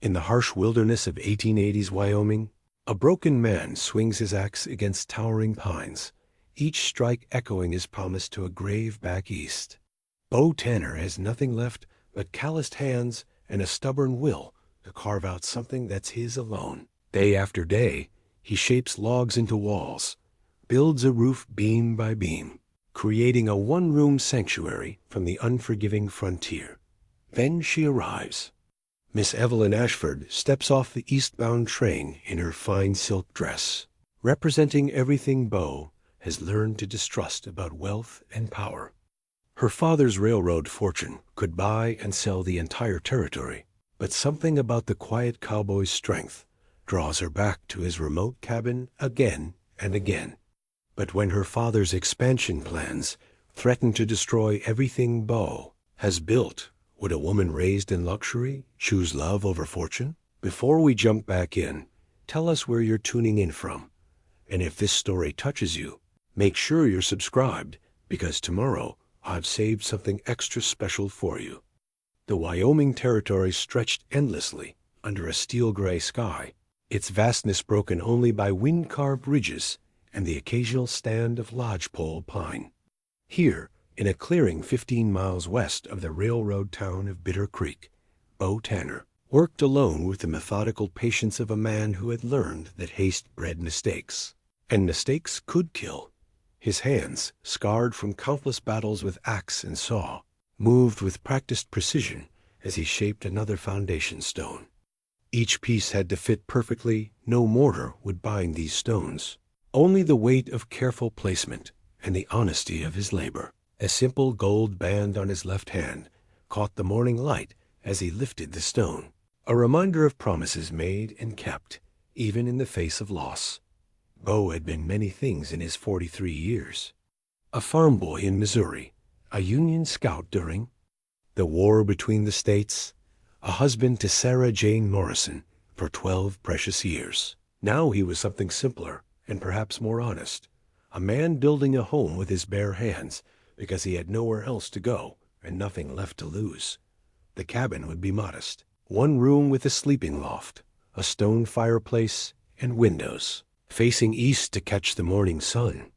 In the harsh wilderness of 1880s Wyoming, a broken man swings his axe against towering pines, each strike echoing his promise to a grave back east. Beau Tanner has nothing left but calloused hands and a stubborn will to carve out something that's his alone. Day after day, he shapes logs into walls, builds a roof beam by beam, creating a one-room sanctuary from the unforgiving frontier. Then she arrives. Miss Evelyn Ashford steps off the eastbound train in her fine silk dress, representing everything Beau has learned to distrust about wealth and power. Her father's railroad fortune could buy and sell the entire territory, but something about the quiet cowboy's strength draws her back to his remote cabin again and again. But when her father's expansion plans threaten to destroy everything Beau has built, would a woman raised in luxury choose love over fortune? Before we jump back in, tell us where you're tuning in from. And if this story touches you, make sure you're subscribed, because tomorrow I've saved something extra special for you. The Wyoming territory stretched endlessly under a steel-gray sky, its vastness broken only by wind-carved ridges and the occasional stand of lodgepole pine. Here, in a clearing 15 miles west of the railroad town of Bitter Creek, Beau Tanner worked alone with the methodical patience of a man who had learned that haste bred mistakes, and mistakes could kill. His hands, scarred from countless battles with axe and saw, moved with practiced precision as he shaped another foundation stone. Each piece had to fit perfectly. No mortar would bind these stones. Only the weight of careful placement and the honesty of his labor. A simple gold band on his left hand caught the morning light as he lifted the stone, a reminder of promises made and kept, even in the face of loss. Beau had been many things in his 43 years. A farm boy in Missouri, a Union scout during the war between the states, a husband to Sarah Jane Morrison for 12 precious years. Now he was something simpler and perhaps more honest, a man building a home with his bare hands because he had nowhere else to go and nothing left to lose. The cabin would be modest, one room with a sleeping loft, a stone fireplace, and windows facing east to catch the morning sun.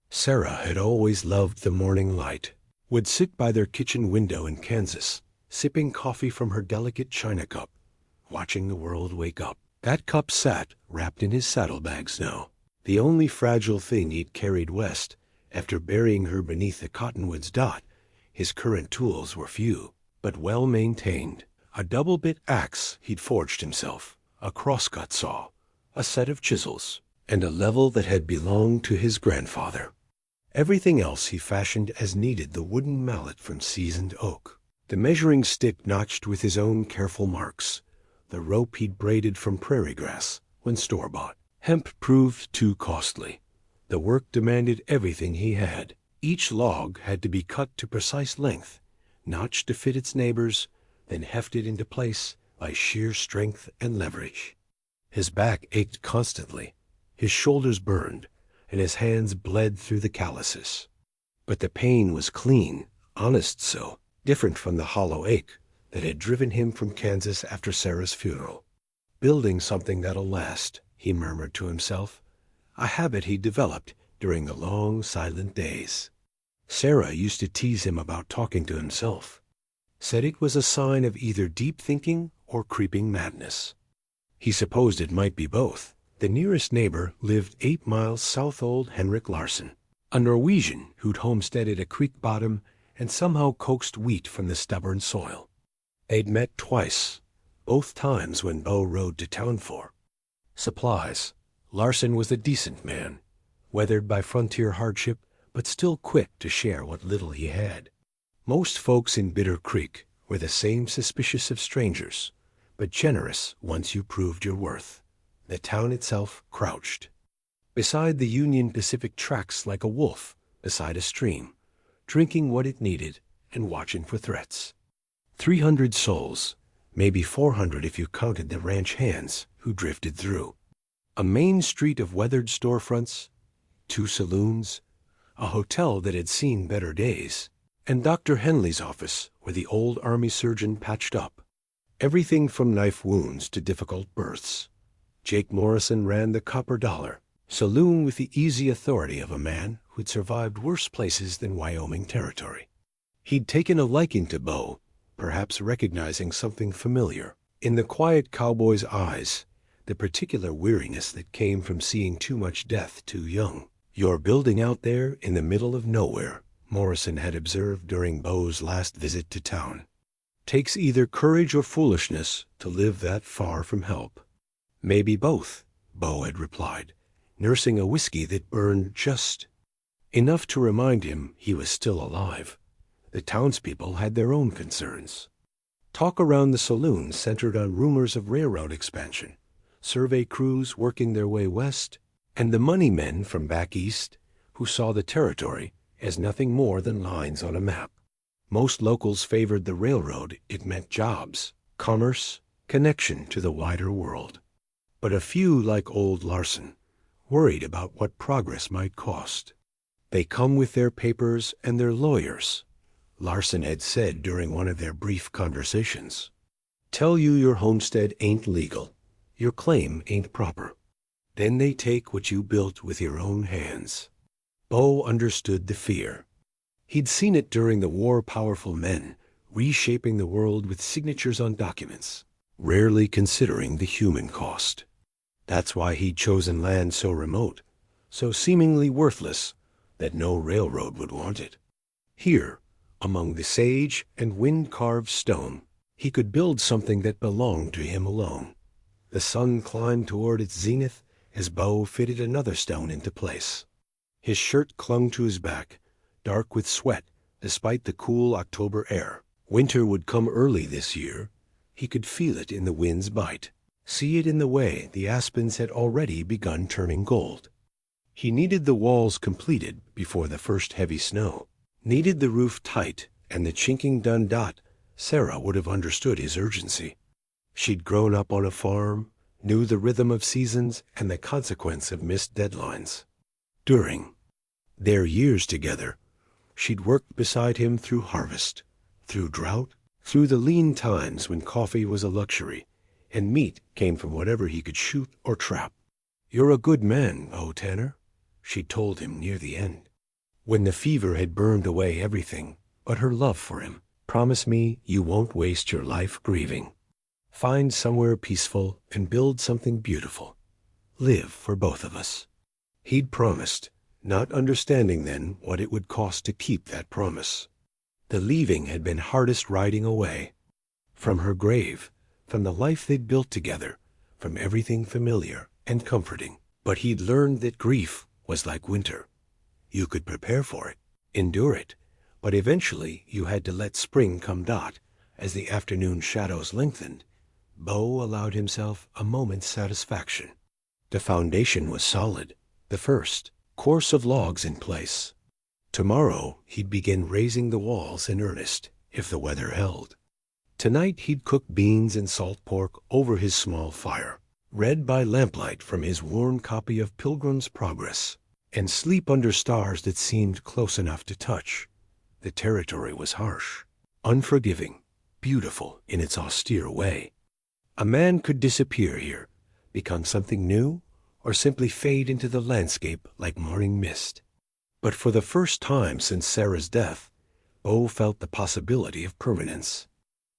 Sarah had always loved the morning light, would sit by their kitchen window in Kansas, sipping coffee from her delicate china cup, watching the world wake up. That cup sat wrapped in his saddlebags now, the only fragile thing he'd carried west. After burying her beneath the cottonwoods dot, his current tools were few, but well maintained. A double-bit axe he'd forged himself, a crosscut saw, a set of chisels, and a level that had belonged to his grandfather. Everything else he fashioned as needed, the wooden mallet from seasoned oak, the measuring stick notched with his own careful marks, the rope he'd braided from prairie grass when store-bought. Hemp proved too costly. The work demanded everything he had. Each log had to be cut to precise length, notched to fit its neighbors, then hefted into place by sheer strength and leverage. His back ached constantly, his shoulders burned, and his hands bled through the calluses. But the pain was clean, honest so, different from the hollow ache that had driven him from Kansas after Sarah's funeral. Building something that'll last, he murmured to himself, a habit he developed during the long, silent days. Sarah used to tease him about talking to himself, said it was a sign of either deep thinking or creeping madness. He supposed it might be both. The nearest neighbor lived 8 miles south. Old Henrik Larson, a Norwegian who'd homesteaded a creek bottom and somehow coaxed wheat from the stubborn soil. They'd met twice, both times when Beau rode to town for supplies. Larson was a decent man, weathered by frontier hardship, but still quick to share what little he had. Most folks in Bitter Creek were the same, suspicious of strangers, but generous once you proved your worth. The town itself crouched beside the Union Pacific tracks like a wolf beside a stream, drinking what it needed and watching for threats. 300 souls, maybe 400 if you counted the ranch hands who drifted through. A main street of weathered storefronts, 2 saloons, a hotel that had seen better days, and Dr. Henley's office where the old army surgeon patched up. Everything from knife wounds to difficult births. Jake Morrison ran the Copper Dollar saloon with the easy authority of a man who'd survived worse places than Wyoming territory. He'd taken a liking to Beau, perhaps recognizing something familiar in the quiet cowboy's eyes, the particular weariness that came from seeing too much death too young. "You're building out there in the middle of nowhere," Morrison had observed during Beau's last visit to town. "Takes either courage or foolishness to live that far from help." "Maybe both," Beau had replied, nursing a whiskey that burned just enough to remind him he was still alive. The townspeople had their own concerns. Talk around the saloon centered on rumors of railroad expansion, survey crews working their way west, and the money men from back east who saw the territory as nothing more than lines on a map. Most locals favored the railroad. It meant jobs, commerce, connection to the wider world. But a few, like old Larson, worried about what progress might cost. "They come with their papers and their lawyers," Larson had said during one of their brief conversations. "Tell you your homestead ain't legal, your claim ain't proper. Then they take what you built with your own hands." Beau understood the fear. He'd seen it during the war, powerful men reshaping the world with signatures on documents, rarely considering the human cost. That's why he'd chosen land so remote, so seemingly worthless, that no railroad would want it. Here, among the sage and wind-carved stone, he could build something that belonged to him alone. The sun climbed toward its zenith as Beau fitted another stone into place. His shirt clung to his back, dark with sweat despite the cool October air. Winter would come early this year. He could feel it in the wind's bite, see it in the way the aspens had already begun turning gold. He needed the walls completed before the first heavy snow, needed the roof tight and the chinking done. Sarah would have understood his urgency. She'd grown up on a farm, knew the rhythm of seasons and the consequence of missed deadlines. During their years together, she'd worked beside him through harvest, through drought, through the lean times when coffee was a luxury and meat came from whatever he could shoot or trap. "You're a good man, Beau Tanner," she told him near the end, when the fever had burned away everything but her love for him. "Promise me you won't waste your life grieving. Find somewhere peaceful and build something beautiful. Live for both of us." He'd promised, not understanding then what it would cost to keep that promise. The leaving had been hardest riding away. From her grave, from the life they'd built together, from everything familiar and comforting. But he'd learned that grief was like winter. You could prepare for it, endure it, but eventually you had to let spring come. As the afternoon shadows lengthened, Beau allowed himself a moment's satisfaction. The foundation was solid, the first course of logs in place. Tomorrow he'd begin raising the walls in earnest, if the weather held. Tonight he'd cook beans and salt pork over his small fire, read by lamplight from his worn copy of Pilgrim's Progress, and sleep under stars that seemed close enough to touch. The territory was harsh, unforgiving, beautiful in its austere way. A man could disappear here, become something new, or simply fade into the landscape like morning mist. But for the first time since Sarah's death, Beau felt the possibility of permanence.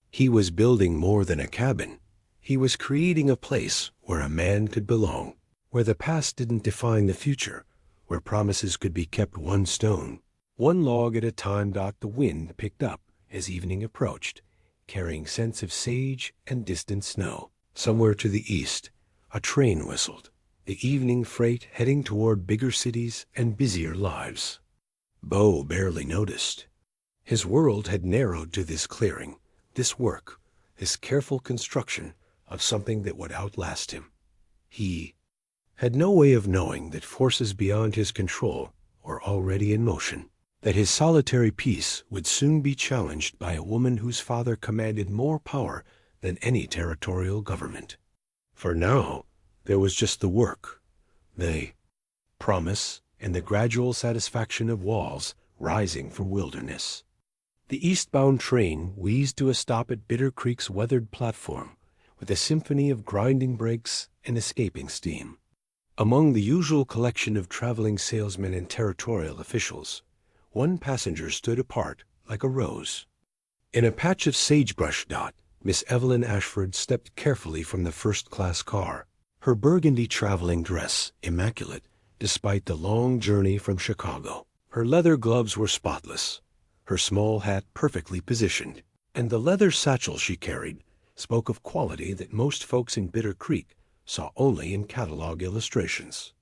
He was building more than a cabin. He was creating a place where a man could belong, where the past didn't define the future, where promises could be kept one stone, one log at a time. The wind picked up as evening approached, carrying scents of sage and distant snow. Somewhere to the east, a train whistled, the evening freight heading toward bigger cities and busier lives. Beau barely noticed. His world had narrowed to this clearing, this work, this careful construction of something that would outlast him. He had no way of knowing that forces beyond his control were already in motion, that his solitary peace would soon be challenged by a woman whose father commanded more power than any territorial government. For now, there was just the work, the promise, and the gradual satisfaction of walls rising from wilderness. The eastbound train wheezed to a stop at Bitter Creek's weathered platform, with a symphony of grinding brakes and escaping steam. Among the usual collection of traveling salesmen and territorial officials, one passenger stood apart like a rose. In a patch of sagebrush dot, Miss Evelyn Ashford stepped carefully from the first-class car, her burgundy traveling dress immaculate despite the long journey from Chicago. Her leather gloves were spotless, her small hat perfectly positioned, and the leather satchel she carried spoke of quality that most folks in Bitter Creek saw only in catalog illustrations.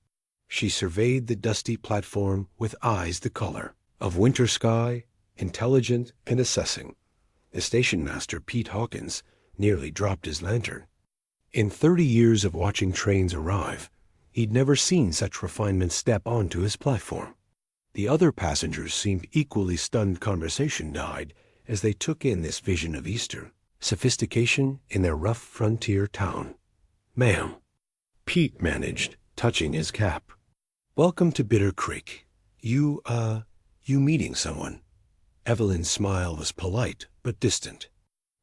She surveyed the dusty platform with eyes the color of winter sky, intelligent and assessing. The station master, Pete Hawkins, nearly dropped his lantern. In 30 years of watching trains arrive, he'd never seen such refinement step onto his platform. The other passengers seemed equally stunned. Conversation died as they took in this vision of Eastern sophistication in their rough frontier town. "Ma'am," Pete managed, touching his cap. "Welcome to Bitter Creek. You meeting someone?" Evelyn's smile was polite but distant.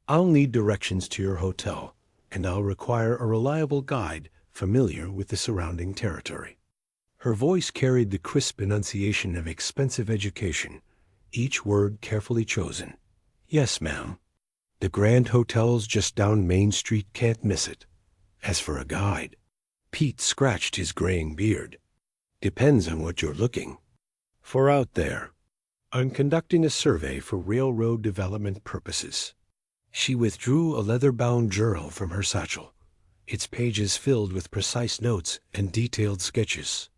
"I'll need directions to your hotel, and I'll require a reliable guide familiar with the surrounding territory." Her voice carried the crisp enunciation of expensive education, each word carefully chosen. "Yes, ma'am. The Grand Hotel's just down Main Street, can't miss it. As for a guide," Pete scratched his graying beard, "depends on what you're looking for out there. I'm conducting a survey for railroad development purposes." She withdrew a leather-bound journal from her satchel, its pages filled with precise notes and detailed sketches.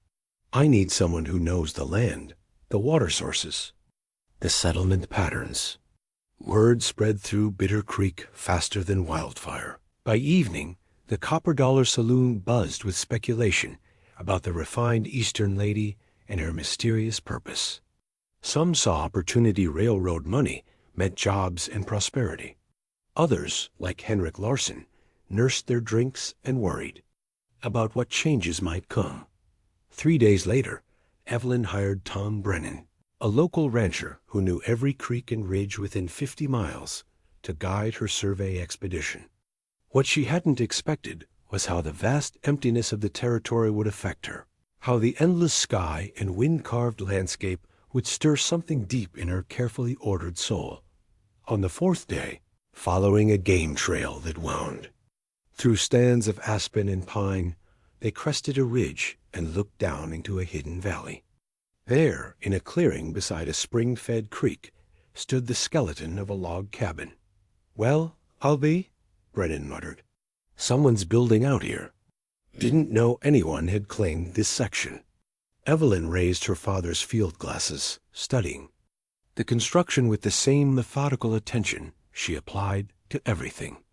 "I need someone who knows the land, the water sources, the settlement patterns." Word spread through Bitter Creek faster than wildfire. By evening, the Copper Dollar Saloon buzzed with speculation about the refined Eastern lady and her mysterious purpose. Some saw opportunity railroad money meant jobs and prosperity. Others, like Henrik Larson, nursed their drinks and worried about what changes might come. 3 days later, Evelyn hired Tom Brennan, a local rancher who knew every creek and ridge within 50 miles, to guide her survey expedition. What she hadn't expected was how the vast emptiness of the territory would affect her, how the endless sky and wind-carved landscape would stir something deep in her carefully ordered soul. On the 4th day, following a game trail that wound through stands of aspen and pine, they crested a ridge and looked down into a hidden valley. There, in a clearing beside a spring-fed creek, stood the skeleton of a log cabin. "Well, I'll be," Brennan muttered. "Someone's building out here. Didn't know anyone had claimed this section." Evelyn raised her father's field glasses, studying the construction with the same methodical attention she applied to everything.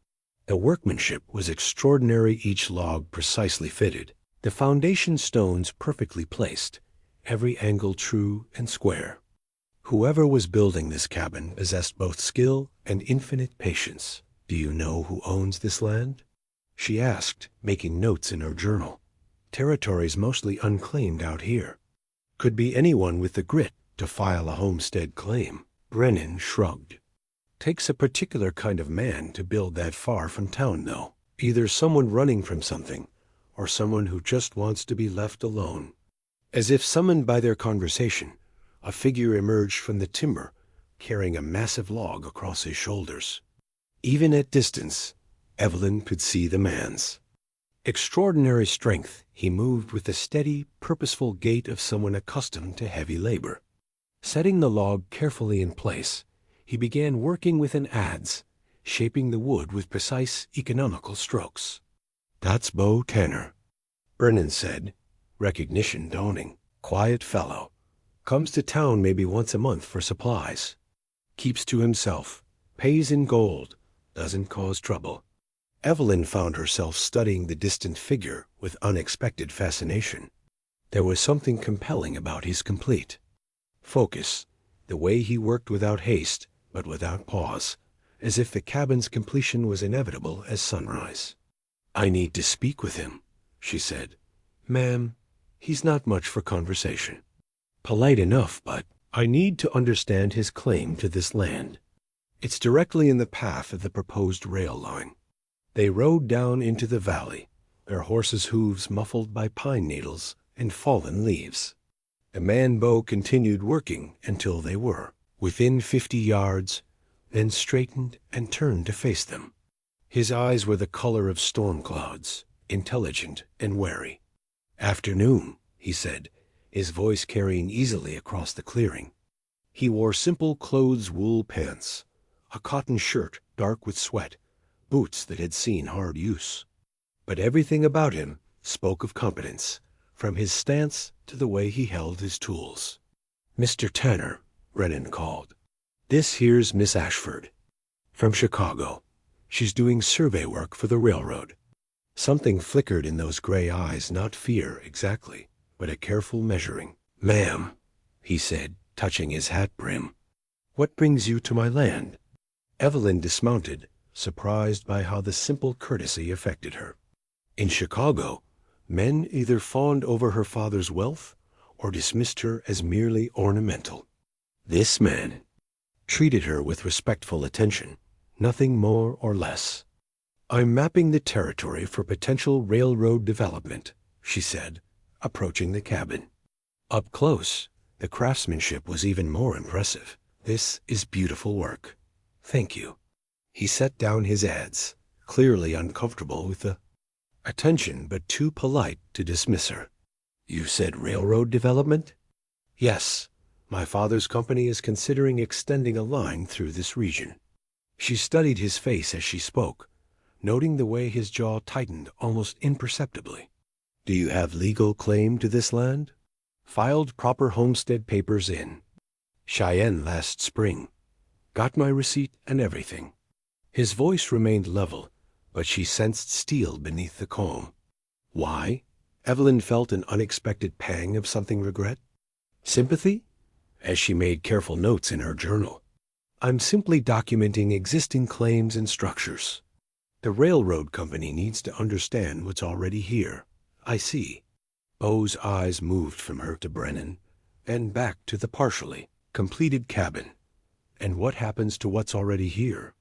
The workmanship was extraordinary, each log precisely fitted, the foundation stones perfectly placed, every angle true and square. Whoever was building this cabin possessed both skill and infinite patience. "Do you know who owns this land?" she asked, making notes in her journal. "Territory's mostly unclaimed out here. Could be anyone with the grit to file a homestead claim." Brennan shrugged. "Takes a particular kind of man to build that far from town, though. Either someone running from something, or someone who just wants to be left alone." As if summoned by their conversation, a figure emerged from the timber, carrying a massive log across his shoulders. Even at distance, Evelyn could see the man's extraordinary strength. He moved with the steady, purposeful gait of someone accustomed to heavy labor. Setting the log carefully in place, he began working with an adze, shaping the wood with precise, economical strokes. "That's Beau Tanner," Brennan said, recognition dawning. "Quiet fellow. Comes to town maybe once a month for supplies. Keeps to himself. Pays in gold. Doesn't cause trouble." Evelyn found herself studying the distant figure with unexpected fascination. There was something compelling about his complete focus, the way he worked without haste but without pause, as if the cabin's completion was inevitable as sunrise. "I need to speak with him," she said. "Ma'am, he's not much for conversation. Polite enough, but I need to understand his claim to this land." It's directly in the path of the proposed rail line. They rode down into the valley, their horses' hooves muffled by pine needles and fallen leaves. The man Beau continued working until they were within 50 yards, then straightened and turned to face them. His eyes were the color of storm clouds, intelligent and wary. "Afternoon," he said, his voice carrying easily across the clearing. He wore simple clothes wool pants, a cotton shirt dark with sweat, boots that had seen hard use. But everything about him spoke of competence, from his stance to the way he held his tools. "Mr. Tanner," Brennan called. "This here's Miss Ashford. From Chicago. She's doing survey work for the railroad." Something flickered in those gray eyes, not fear exactly, but a careful measuring. "Ma'am," he said, touching his hat brim. "What brings you to my land?" Evelyn dismounted, surprised by how the simple courtesy affected her. In Chicago, men either fawned over her father's wealth or dismissed her as merely ornamental. This man treated her with respectful attention, nothing more or less. "I'm mapping the territory for potential railroad development," she said, approaching the cabin. Up close, the craftsmanship was even more impressive. "This is beautiful work. Thank you." He set down his adze, clearly uncomfortable with the attention but too polite to dismiss her. "You said railroad development?" "Yes. My father's company is considering extending a line through this region." She studied his face as she spoke, noting the way his jaw tightened almost imperceptibly. "Do you have legal claim to this land?" "Filed proper homestead papers in Cheyenne last spring. Got my receipt and everything." His voice remained level, but she sensed steel beneath the calm. Why? Evelyn felt an unexpected pang of something regret. Sympathy? As she made careful notes in her journal. "I'm simply documenting existing claims and structures. The railroad company needs to understand what's already here." "I see." Beau's eyes moved from her to Brennan, and back to the partially completed cabin. "And what happens to what's already here?"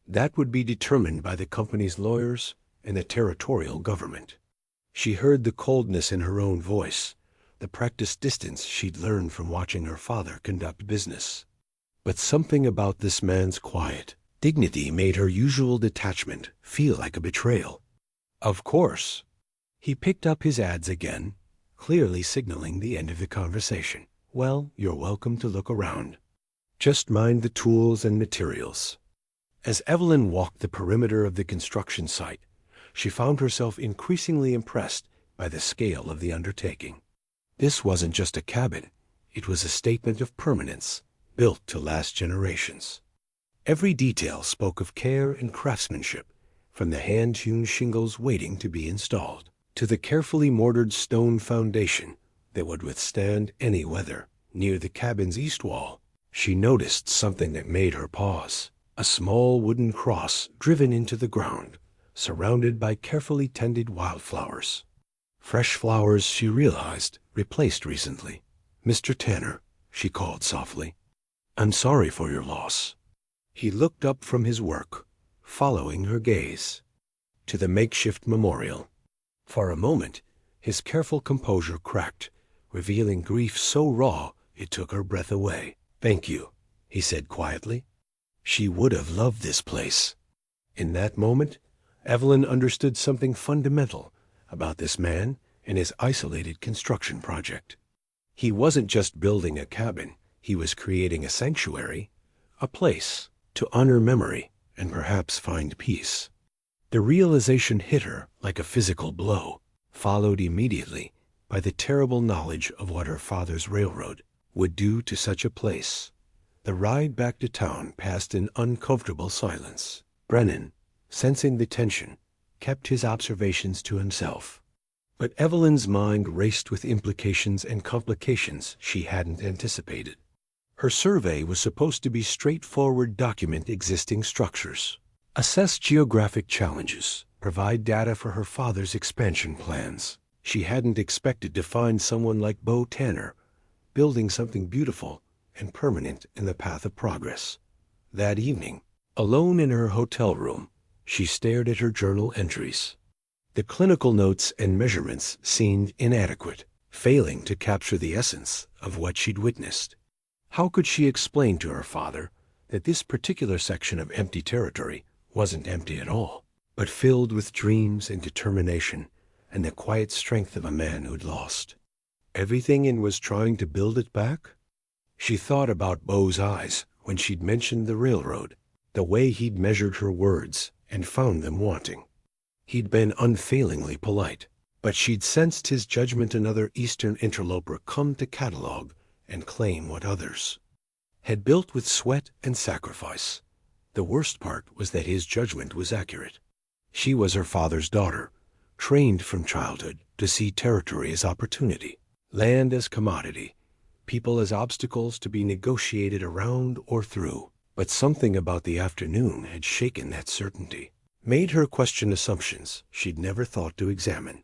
"That would be determined by the company's lawyers and the territorial government." She heard the coldness in her own voice, the practiced distance she'd learned from watching her father conduct business. But something about this man's quiet dignity made her usual detachment feel like a betrayal. "Of course." He picked up his adze again, clearly signaling the end of the conversation. "Well, you're welcome to look around. Just mind the tools and materials." As Evelyn walked the perimeter of the construction site, she found herself increasingly impressed by the scale of the undertaking. This wasn't just a cabin. It was a statement of permanence, built to last generations. Every detail spoke of care and craftsmanship, from the hand-hewn shingles waiting to be installed to the carefully mortared stone foundation that would withstand any weather. Near the cabin's east wall, she noticed something that made her pause. A small wooden cross driven into the ground, surrounded by carefully tended wildflowers. Fresh flowers, she realized, replaced recently. "Mr. Tanner," she called softly, "I'm sorry for your loss." He looked up from his work, following her gaze, to the makeshift memorial. For a moment, his careful composure cracked, revealing grief so raw it took her breath away. "Thank you," he said quietly. She would have loved this place. In that moment, Evelyn understood something fundamental about this man and his isolated construction project. He wasn't just building a cabin. He was creating a sanctuary, a place to honor memory and perhaps find peace. The realization hit her like a physical blow, followed immediately by the terrible knowledge of what her father's railroad would do to such a place. The ride back to town passed in uncomfortable silence. Brennan, sensing the tension, kept his observations to himself. But Evelyn's mind raced with implications and complications she hadn't anticipated. Her survey was supposed to be straightforward: document existing structures, assess geographic challenges, provide data for her father's expansion plans. She hadn't expected to find someone like Beau Tanner building something beautiful and permanent in the path of progress. That evening, Alone in her hotel room, she stared at her journal entries. The clinical notes and measurements seemed inadequate, failing to capture the essence of what she'd witnessed. How could she explain to her father that this particular section of empty territory wasn't empty at all, but filled with dreams and determination and the quiet strength of a man who'd lost everything and was trying to build it back? She thought about Beau's eyes when she'd mentioned the railroad, the way he'd measured her words and found them wanting. He'd been unfailingly polite, but she'd sensed his judgment another Eastern interloper come to catalog and claim what others had built with sweat and sacrifice. The worst part was that his judgment was accurate. She was her father's daughter, trained from childhood to see territory as opportunity, land as commodity, people as obstacles to be negotiated around or through. But something about the afternoon had shaken that certainty, made her question assumptions she'd never thought to examine.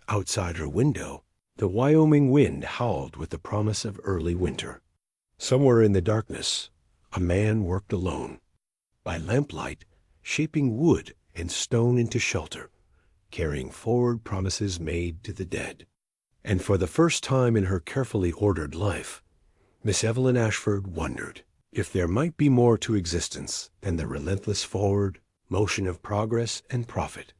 Outside her window, the Wyoming wind howled with the promise of early winter. Somewhere in the darkness, a man worked alone, by lamplight, shaping wood and stone into shelter, carrying forward promises made to the dead. And for the first time in her carefully ordered life, Miss Evelyn Ashford wondered if there might be more to existence than the relentless forward motion of progress and profit.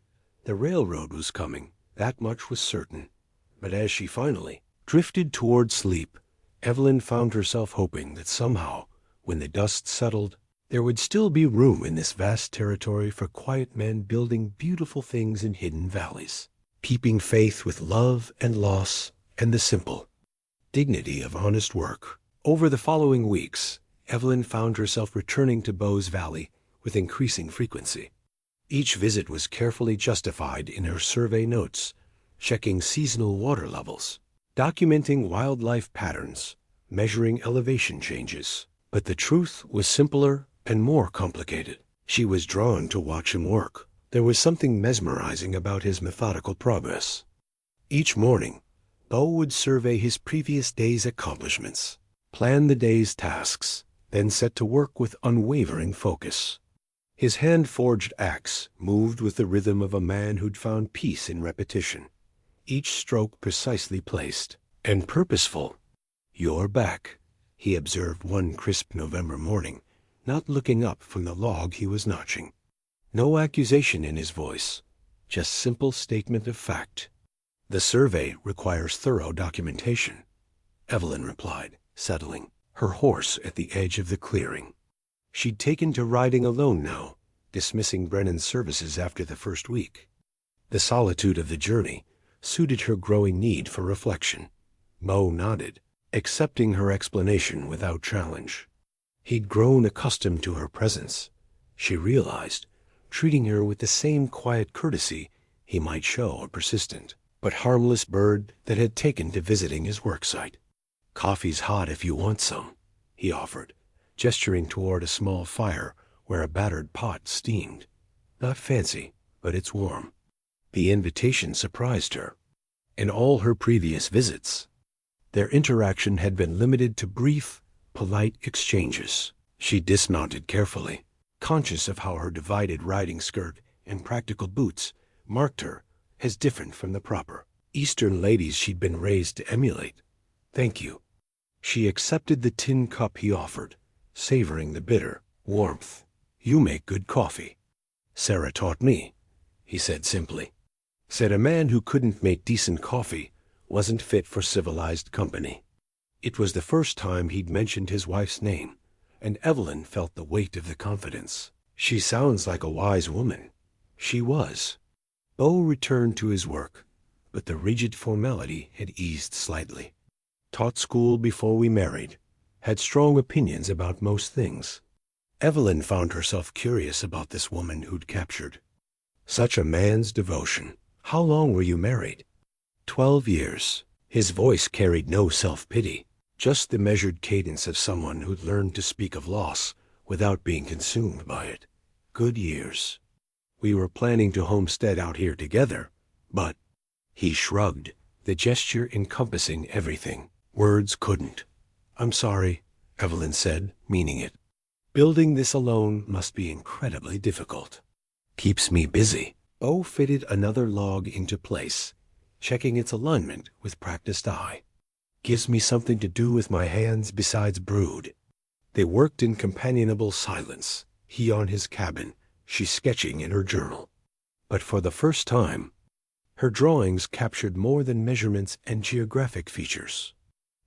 The railroad was coming, that much was certain. But as she finally drifted toward sleep, Evelyn found herself hoping that somehow, when the dust settled, there would still be room in this vast territory for quiet men building beautiful things in hidden valleys, keeping faith with love and loss and the simple dignity of honest work. Over the following weeks, Evelyn found herself returning to Beau's Valley with increasing frequency. Each visit was carefully justified in her survey notes, checking seasonal water levels, documenting wildlife patterns, measuring elevation changes. But the truth was simpler and more complicated. She was drawn to watch him work. There was something mesmerizing about his methodical progress. Each morning, Beau would survey his previous day's accomplishments, plan the day's tasks, then set to work with unwavering focus. His hand-forged axe moved with the rhythm of a man who'd found peace in repetition, each stroke precisely placed and purposeful. "You're back," he observed one crisp November morning, not looking up from the log he was notching. No accusation in his voice, just simple statement of fact. "The survey requires thorough documentation," Evelyn replied, settling, her horse at the edge of the clearing. She'd taken to riding alone now, dismissing Brennan's services after the first week. The solitude of the journey suited her growing need for reflection. Beau nodded, accepting her explanation without challenge. He'd grown accustomed to her presence, she realized, treating her with the same quiet courtesy he might show a persistent but harmless bird that had taken to visiting his worksite. "Coffee's hot if you want some," he offered, gesturing toward a small fire where a battered pot steamed. "Not fancy, but it's warm." The invitation surprised her. In all her previous visits, their interaction had been limited to brief, polite exchanges. She dismounted carefully, conscious of how her divided riding skirt and practical boots marked her as different from the proper Eastern ladies she'd been raised to emulate. "Thank you." She accepted the tin cup he offered, savoring the bitter warmth. "You make good coffee." "Sarah taught me," he said simply. Said a man who couldn't make decent coffee wasn't fit for civilized company. It was the first time he'd mentioned his wife's name, and Evelyn felt the weight of the confidence. "She sounds like a wise woman." She was. Beau returned to his work, but the rigid formality had eased slightly. Taught school before we married, had strong opinions about most things. Evelyn found herself curious about this woman who'd captured such a man's devotion. "How long were you married?" 12 years. His voice carried no self-pity, just the measured cadence of someone who'd learned to speak of loss without being consumed by it. "Good years. We were planning to homestead out here together, but—" He shrugged, the gesture encompassing everything words couldn't. "I'm sorry," Evelyn said, meaning it. Building this alone must be incredibly difficult. Keeps me busy. Beau fitted another log into place, checking its alignment with practiced eye. Gives me something to do with my hands besides brood. They worked in companionable silence, he on his cabin, she sketching in her journal. But for the first time, her drawings captured more than measurements and geographic features.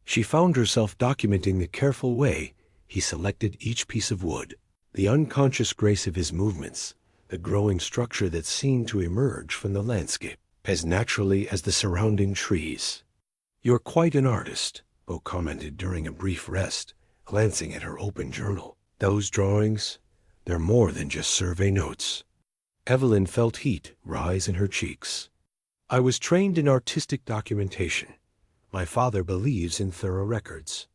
She found herself documenting the careful way he selected each piece of wood, the unconscious grace of his movements, the growing structure that seemed to emerge from the landscape as naturally as the surrounding trees. "You're quite an artist," Beau commented during a brief rest, glancing at her open journal. "Those drawings, they're more than just survey notes." Evelyn felt heat rise in her cheeks. "I was trained in artistic documentation. My father believes in thorough records."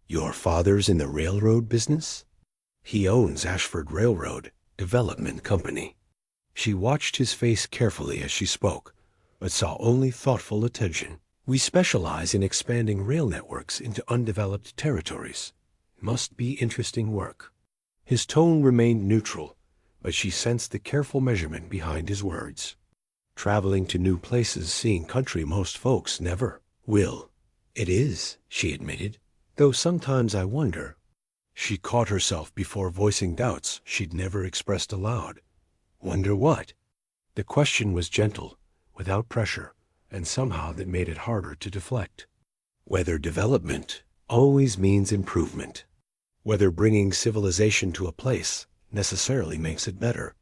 "Your father's in the railroad business?" "He owns Ashford Railroad Development Company." She watched his face carefully as she spoke, but saw only thoughtful attention. "We specialize in expanding rail networks into undeveloped territories. Must be interesting work." His tone remained neutral, but she sensed the careful measurement behind his words. "Traveling to new places, seeing country most folks never will." "It is," she admitted, "though sometimes I wonder." She caught herself before voicing doubts she'd never expressed aloud. "Wonder what?" The question was gentle, without pressure, and somehow that made it harder to deflect. "Whether development always means improvement. Whether bringing civilization to a place necessarily makes it better."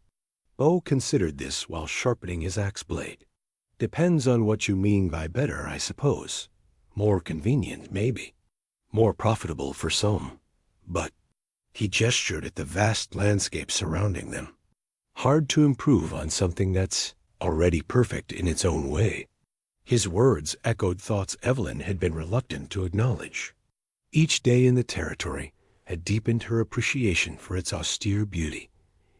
Beau considered this while sharpening his axe blade. "Depends on what you mean by better, I suppose. More convenient, maybe. More profitable for some. But—" he gestured at the vast landscape surrounding them. "Hard to improve on something that's already perfect in its own way." His words echoed thoughts Evelyn had been reluctant to acknowledge. Each day in the territory had deepened her appreciation for its austere beauty,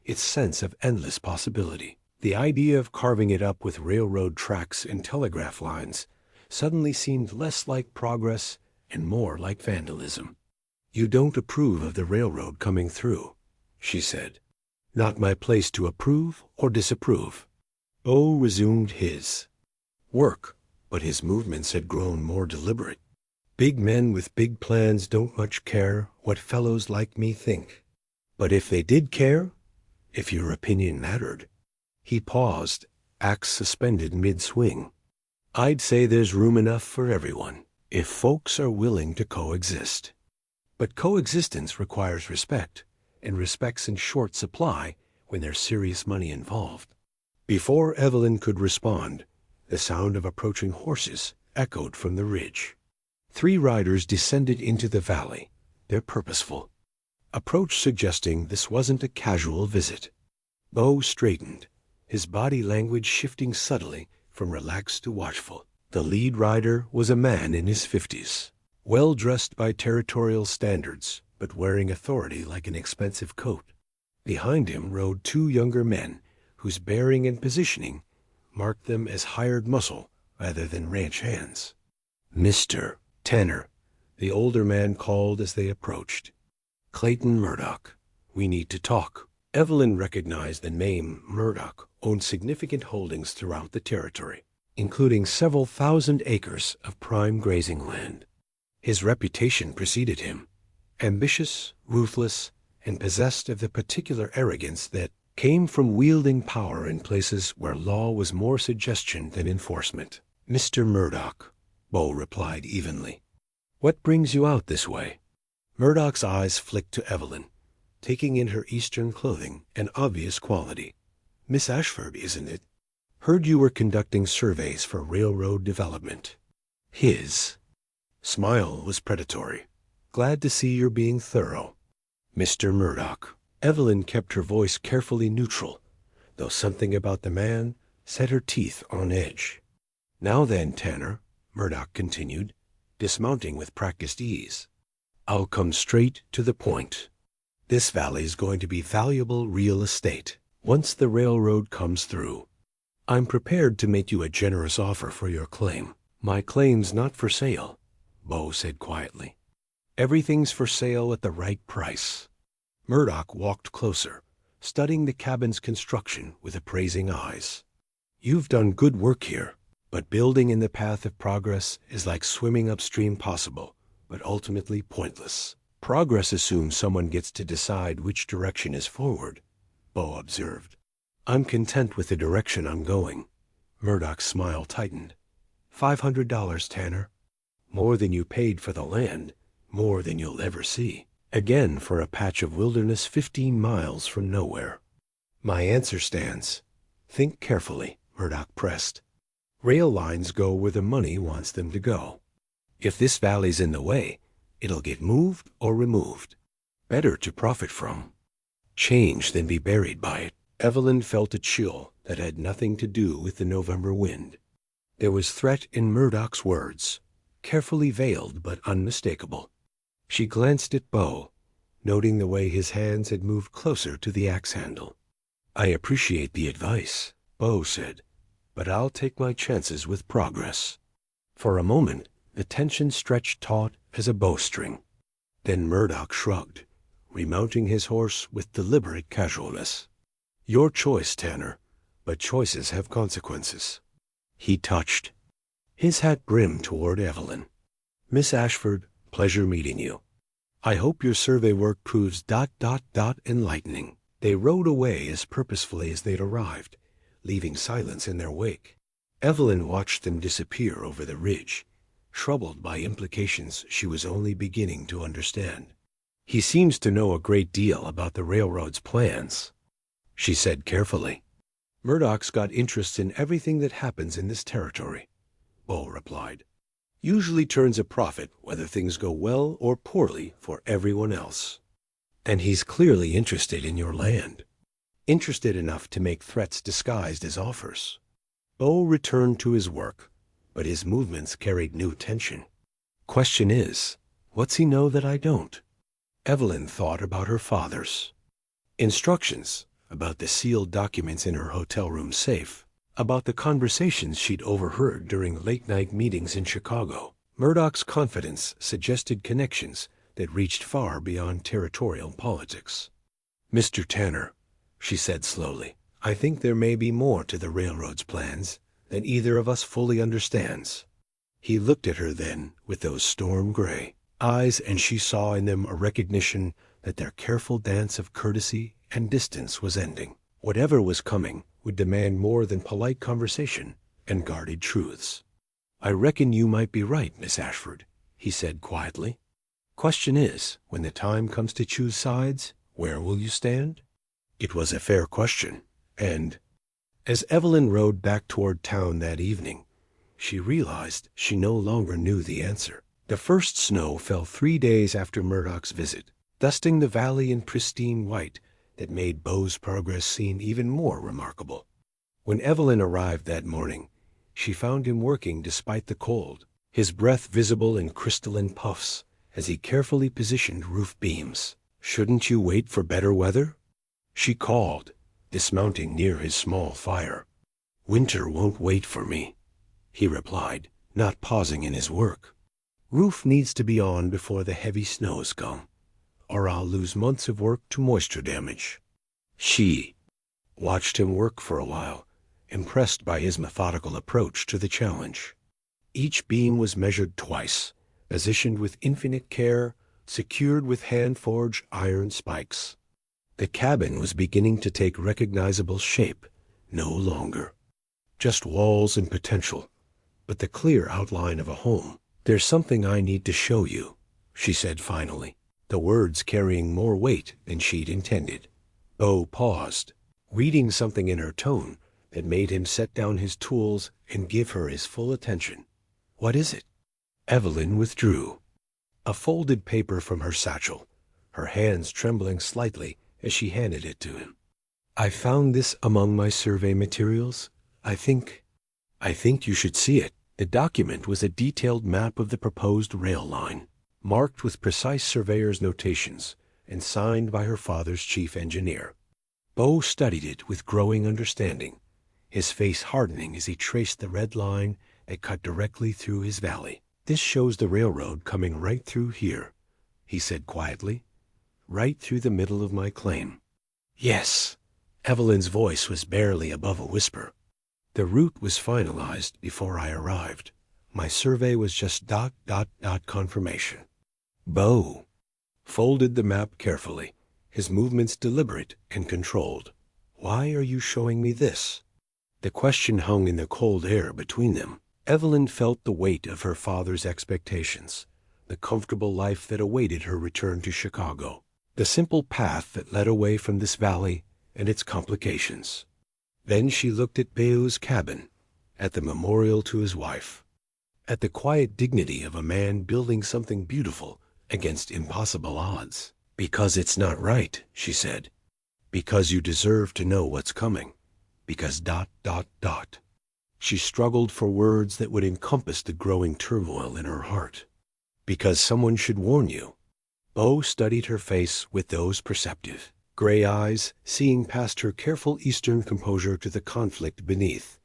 its sense of endless possibility. The idea of carving it up with railroad tracks and telegraph lines suddenly seemed less like progress and more like vandalism. "You don't approve of the railroad coming through," she said. "Not my place to approve or disapprove." Beau resumed his work, but his movements had grown more deliberate. "Big men with big plans don't much care what fellows like me think. But if they did care, if your opinion mattered—" He paused, axe suspended mid-swing. "I'd say there's room enough for everyone, if folks are willing to coexist. But coexistence requires respect, and respect's in short supply when there's serious money involved." Before Evelyn could respond, the sound of approaching horses echoed from the ridge. 3 riders descended into the valley, their purposeful approach suggesting this wasn't a casual visit. Beau straightened, his body language shifting subtly from relaxed to watchful. The lead rider was a man in his 50s, well dressed by territorial standards, but wearing authority like an expensive coat. Behind him rode 2 younger men, whose bearing and positioning marked them as hired muscle rather than ranch hands. "Mr. Tanner," the older man called as they approached. "Clayton Murdoch. We need to talk." Evelyn recognized the name. Murdoch owned significant holdings throughout the territory, including several thousand acres of prime grazing land. His reputation preceded him, ambitious, ruthless, and possessed of the particular arrogance that came from wielding power in places where law was more suggestion than enforcement. "Mr. Murdoch," Beau replied evenly. "What brings you out this way?" Murdoch's eyes flicked to Evelyn, taking in her Eastern clothing an obvious quality. "Miss Ashford, isn't it? Heard you were conducting surveys for railroad development." His smile was predatory. "Glad to see you're being thorough." "Mr. Murdoch." Evelyn kept her voice carefully neutral, though something about the man set her teeth on edge. "Now then, Tanner," Murdoch continued, dismounting with practiced ease, "I'll come straight to the point. This valley's going to be valuable real estate once the railroad comes through. I'm prepared to make you a generous offer for your claim." "My claim's not for sale," Beau said quietly. "Everything's for sale at the right price." Murdoch walked closer, studying the cabin's construction with appraising eyes. You've done good work here, but building in the path of progress is like swimming upstream, possible, but ultimately pointless. Progress assumes someone gets to decide which direction is forward, Beau observed. I'm content with the direction I'm going. Murdoch's smile tightened. $500, Tanner. More than you paid for the land, more than you'll ever see. Again, for a patch of wilderness 15 miles from nowhere. My answer stands. Think carefully, Murdoch pressed. Rail lines go where the money wants them to go. If this valley's in the way, it'll get moved or removed. Better to profit from change than be buried by it. Evelyn felt a chill that had nothing to do with the November wind. There was threat in Murdoch's words, carefully veiled but unmistakable. She glanced at Beau, noting the way his hands had moved closer to the axe handle. I appreciate the advice, Beau said, but I'll take my chances with progress. For a moment, the tension stretched taut as a bowstring. Then Murdoch shrugged, remounting his horse with deliberate casualness. Your choice, Tanner, but choices have consequences. He touched his hat brimmed toward Evelyn. Miss Ashford, pleasure meeting you. I hope your survey work proves ... enlightening. They rode away as purposefully as they'd arrived, leaving silence in their wake. Evelyn watched them disappear over the ridge, troubled by implications she was only beginning to understand. He seems to know a great deal about the railroad's plans, she said carefully. Murdoch's got interests in everything that happens in this territory, Beau replied. Usually turns a profit whether things go well or poorly for everyone else. And he's clearly interested in your land. Interested enough to make threats disguised as offers. Beau returned to his work, but his movements carried new tension. Question is, what's he know that I don't? Evelyn thought about her father's instructions, about the sealed documents in her hotel room safe, about the conversations she'd overheard during late-night meetings in Chicago. Murdoch's confidence suggested connections that reached far beyond territorial politics. Mr. Tanner, she said slowly, I think there may be more to the railroad's plans than either of us fully understands. He looked at her then with those storm-gray eyes, and she saw in them a recognition that their careful dance of courtesy and distance was ending. Whatever was coming would demand more than polite conversation and guarded truths. I reckon you might be right, Miss Ashford, he said quietly. Question is, when the time comes to choose sides, where will you stand? It was a fair question, and as Evelyn rode back toward town that evening, she realized she no longer knew the answer. The first snow fell 3 days after Murdoch's visit, dusting the valley in pristine white that made Beau's progress seem even more remarkable. When Evelyn arrived that morning, she found him working despite the cold, his breath visible in crystalline puffs as he carefully positioned roof beams. Shouldn't you wait for better weather? She called, dismounting near his small fire. Winter won't wait for me, he replied, not pausing in his work. Roof needs to be on before the heavy snows come, or I'll lose months of work to moisture damage. She watched him work for a while, impressed by his methodical approach to the challenge. Each beam was measured twice, positioned with infinite care, secured with hand-forged iron spikes. The cabin was beginning to take recognizable shape, no longer just walls and potential, but the clear outline of a home. There's something I need to show you, she said finally, the words carrying more weight than she'd intended. Beau paused, reading something in her tone that made him set down his tools and give her his full attention. What is it? Evelyn withdrew a folded paper from her satchel, her hands trembling slightly as she handed it to him. I found this among my survey materials. I think you should see it. The document was a detailed map of the proposed rail line, marked with precise surveyor's notations and signed by her father's chief engineer. Beau studied it with growing understanding, his face hardening as he traced the red line that cut directly through his valley. This shows the railroad coming right through here, he said quietly. right through the middle of my claim. Yes. Evelyn's voice was barely above a whisper. The route was finalized before I arrived. My survey was just ... confirmation. Beau folded the map carefully, his movements deliberate and controlled. Why are you showing me this? The question hung in the cold air between them. Evelyn felt the weight of her father's expectations, the comfortable life that awaited her return to Chicago, the simple path that led away from this valley and its complications. Then she looked at Beau's cabin, at the memorial to his wife, at the quiet dignity of a man building something beautiful against impossible odds. Because it's not right, she said. Because you deserve to know what's coming. Because ... She struggled for words that would encompass the growing turmoil in her heart. Because someone should warn you. Beau studied her face with those perceptive gray eyes, seeing past her careful Eastern composure to the conflict beneath.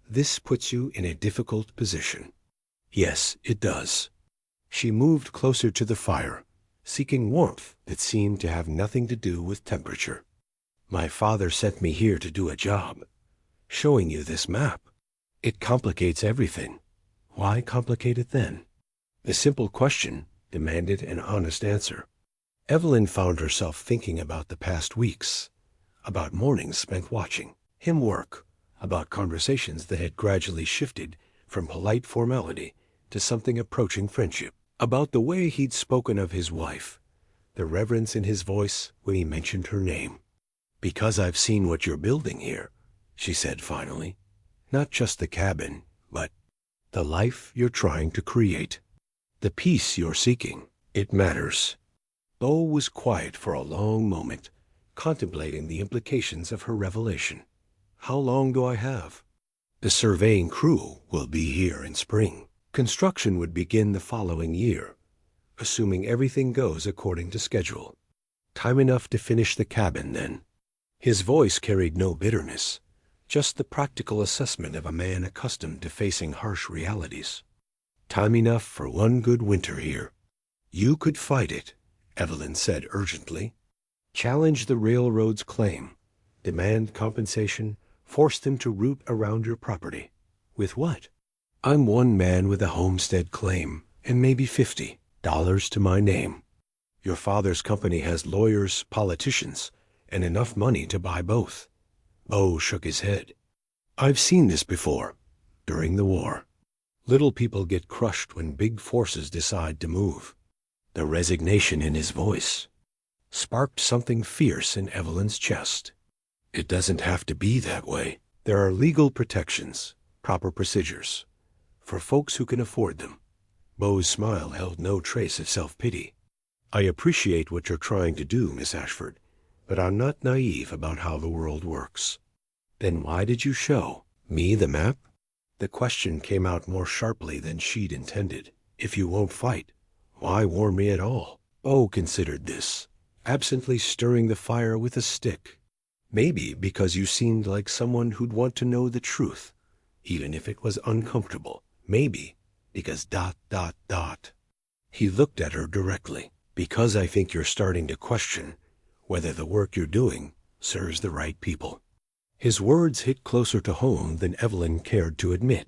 This puts you in a difficult position. Yes, it does. She moved closer to the fire, seeking warmth that seemed to have nothing to do with temperature. My father sent me here to do a job. Showing you this map. It complicates everything. Why complicate it then? The simple question demanded an honest answer. Evelyn found herself thinking about the past weeks, about mornings spent watching him work, about conversations that had gradually shifted from polite formality to something approaching friendship, about the way he'd spoken of his wife, the reverence in his voice when he mentioned her name. Because I've seen what you're building here, she said finally. Not just the cabin, but the life you're trying to create. The peace you're seeking. It matters. Beau was quiet for a long moment, contemplating the implications of her revelation. How long do I have? The surveying crew will be here in spring. Construction would begin the following year, assuming everything goes according to schedule. Time enough to finish the cabin, then. His voice carried no bitterness, just the practical assessment of a man accustomed to facing harsh realities. Time enough for one good winter here. You could fight it, Evelyn said urgently. Challenge the railroad's claim. Demand compensation. Force them to root around your property. With what? I'm one man with a homestead claim, and maybe $50 to my name. Your father's company has lawyers, politicians, and enough money to buy both. Beau shook his head. I've seen this before, during the war. Little people get crushed when big forces decide to move. The resignation in his voice sparked something fierce in Evelyn's chest. It doesn't have to be that way. There are legal protections, proper procedures, for folks who can afford them. Beau's smile held no trace of self-pity. I appreciate what you're trying to do, Miss Ashford, but I'm not naive about how the world works. Then why did you show me the map? The question came out more sharply than she'd intended. If you won't fight, why warn me at all? Beau considered this, absently stirring the fire with a stick. Maybe because you seemed like someone who'd want to know the truth, even if it was uncomfortable. Maybe because ... He looked at her directly. Because I think you're starting to question whether the work you're doing serves the right people. His words hit closer to home than Evelyn cared to admit.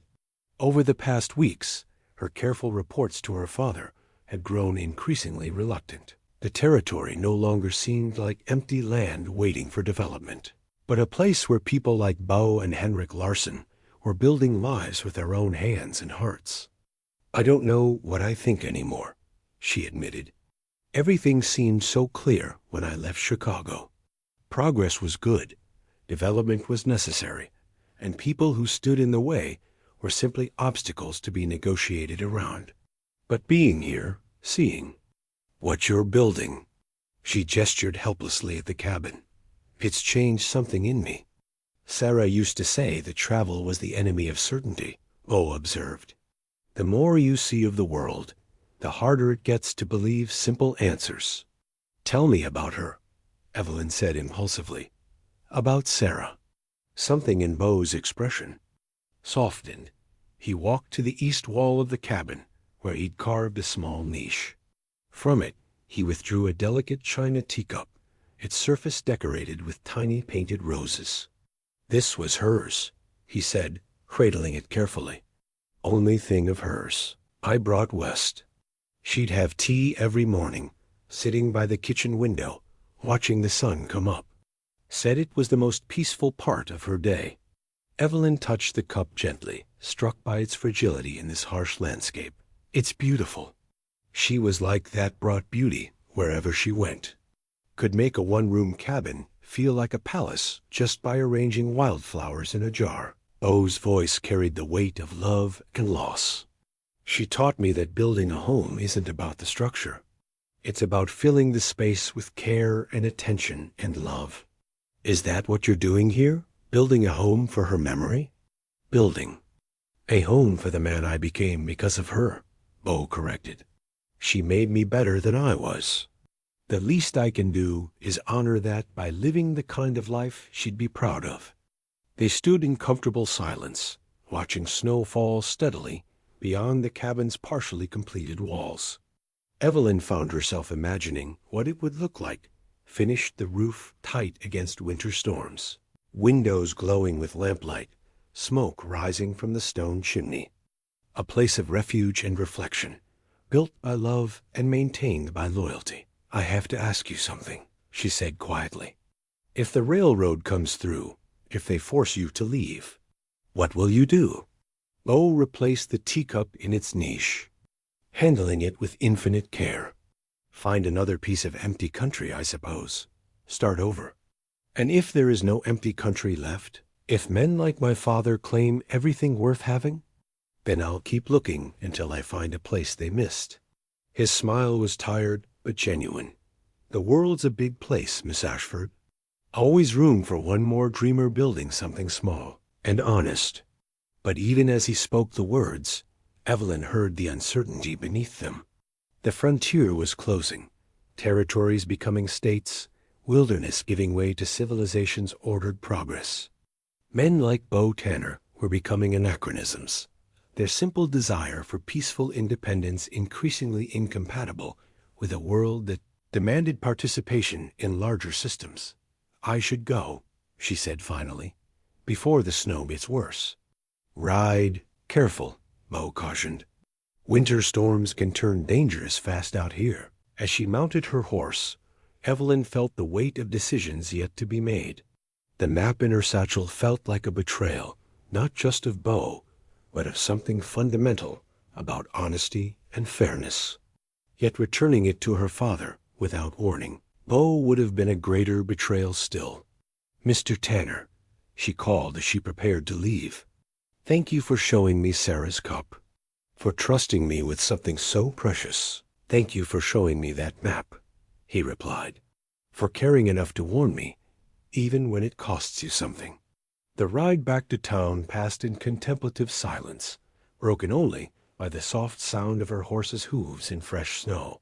Over the past weeks, her careful reports to her father had grown increasingly reluctant. The territory no longer seemed like empty land waiting for development, but a place where people like Beau and Henrik Larson were building lives with their own hands and hearts. I don't know what I think anymore, she admitted. Everything seemed so clear when I left Chicago. Progress was good, development was necessary, and people who stood in the way were simply obstacles to be negotiated around. But being here, seeing what you're building, she gestured helplessly at the cabin. It's changed something in me. Sarah used to say that travel was the enemy of certainty, Beau observed. The more you see of the world, the harder it gets to believe simple answers. Tell me about her, Evelyn said impulsively. About Sarah. Something in Beau's expression softened. He walked to the east wall of the cabin, where he'd carved a small niche. From it, He withdrew a delicate china teacup, its surface decorated with tiny painted roses. "This was hers," he said, cradling it carefully. "Only thing of hers. I brought west. She'd have tea every morning, sitting by the kitchen window, watching the sun come up. Said it was the most peaceful part of her day." Evelyn touched the cup gently, struck by its fragility in this harsh landscape. "It's beautiful." She was like that, brought beauty wherever she went. Could make a one-room cabin feel like a palace just by arranging wildflowers in a jar. Beau's voice carried the weight of love and loss. "She taught me that building a home isn't about the structure. It's about filling the space with care and attention and love." "Is that what you're doing here? Building a home for her memory?" "Building a home for the man I became because of her," Beau corrected. "She made me better than I was. The least I can do is honor that by living the kind of life she'd be proud of." They stood in comfortable silence, watching snow fall steadily beyond the cabin's partially completed walls. Evelyn found herself imagining what it would look like, finished, the roof tight against winter storms, windows glowing with lamplight, smoke rising from the stone chimney. A place of refuge and reflection, built by love and maintained by loyalty. "I have to ask you something," she said quietly. "If the railroad comes through, if they force you to leave, what will you do?" Beau replaced the teacup in its niche, handling it with infinite care. "Find another piece of empty country, I suppose. Start over. And if there is no empty country left, if men like my father claim everything worth having, then I'll keep looking until I find a place they missed." His smile was tired but genuine. "The world's a big place, Miss Ashford. Always room for one more dreamer building something small and honest." But even as he spoke the words, Evelyn heard the uncertainty beneath them. The frontier was closing, territories becoming states, wilderness giving way to civilization's ordered progress. Men like Beau Tanner were becoming anachronisms, their simple desire for peaceful independence increasingly incompatible with a world that demanded participation in larger systems. "I should go," she said finally, "before the snow gets worse." "Ride careful," Beau cautioned. "Winter storms can turn dangerous fast out here." As she mounted her horse, Evelyn felt the weight of decisions yet to be made. The map in her satchel felt like a betrayal, not just of Beau, but of something fundamental about honesty and fairness. Yet returning it to her father without warning, Beau would have been a greater betrayal still. "Mr. Tanner," she called as she prepared to leave. "Thank you for showing me Sarah's cup, for trusting me with something so precious." "Thank you for showing me that map," he replied, "for caring enough to warn me, even when it costs you something." The ride back to town passed in contemplative silence, broken only by the soft sound of her horse's hooves in fresh snow.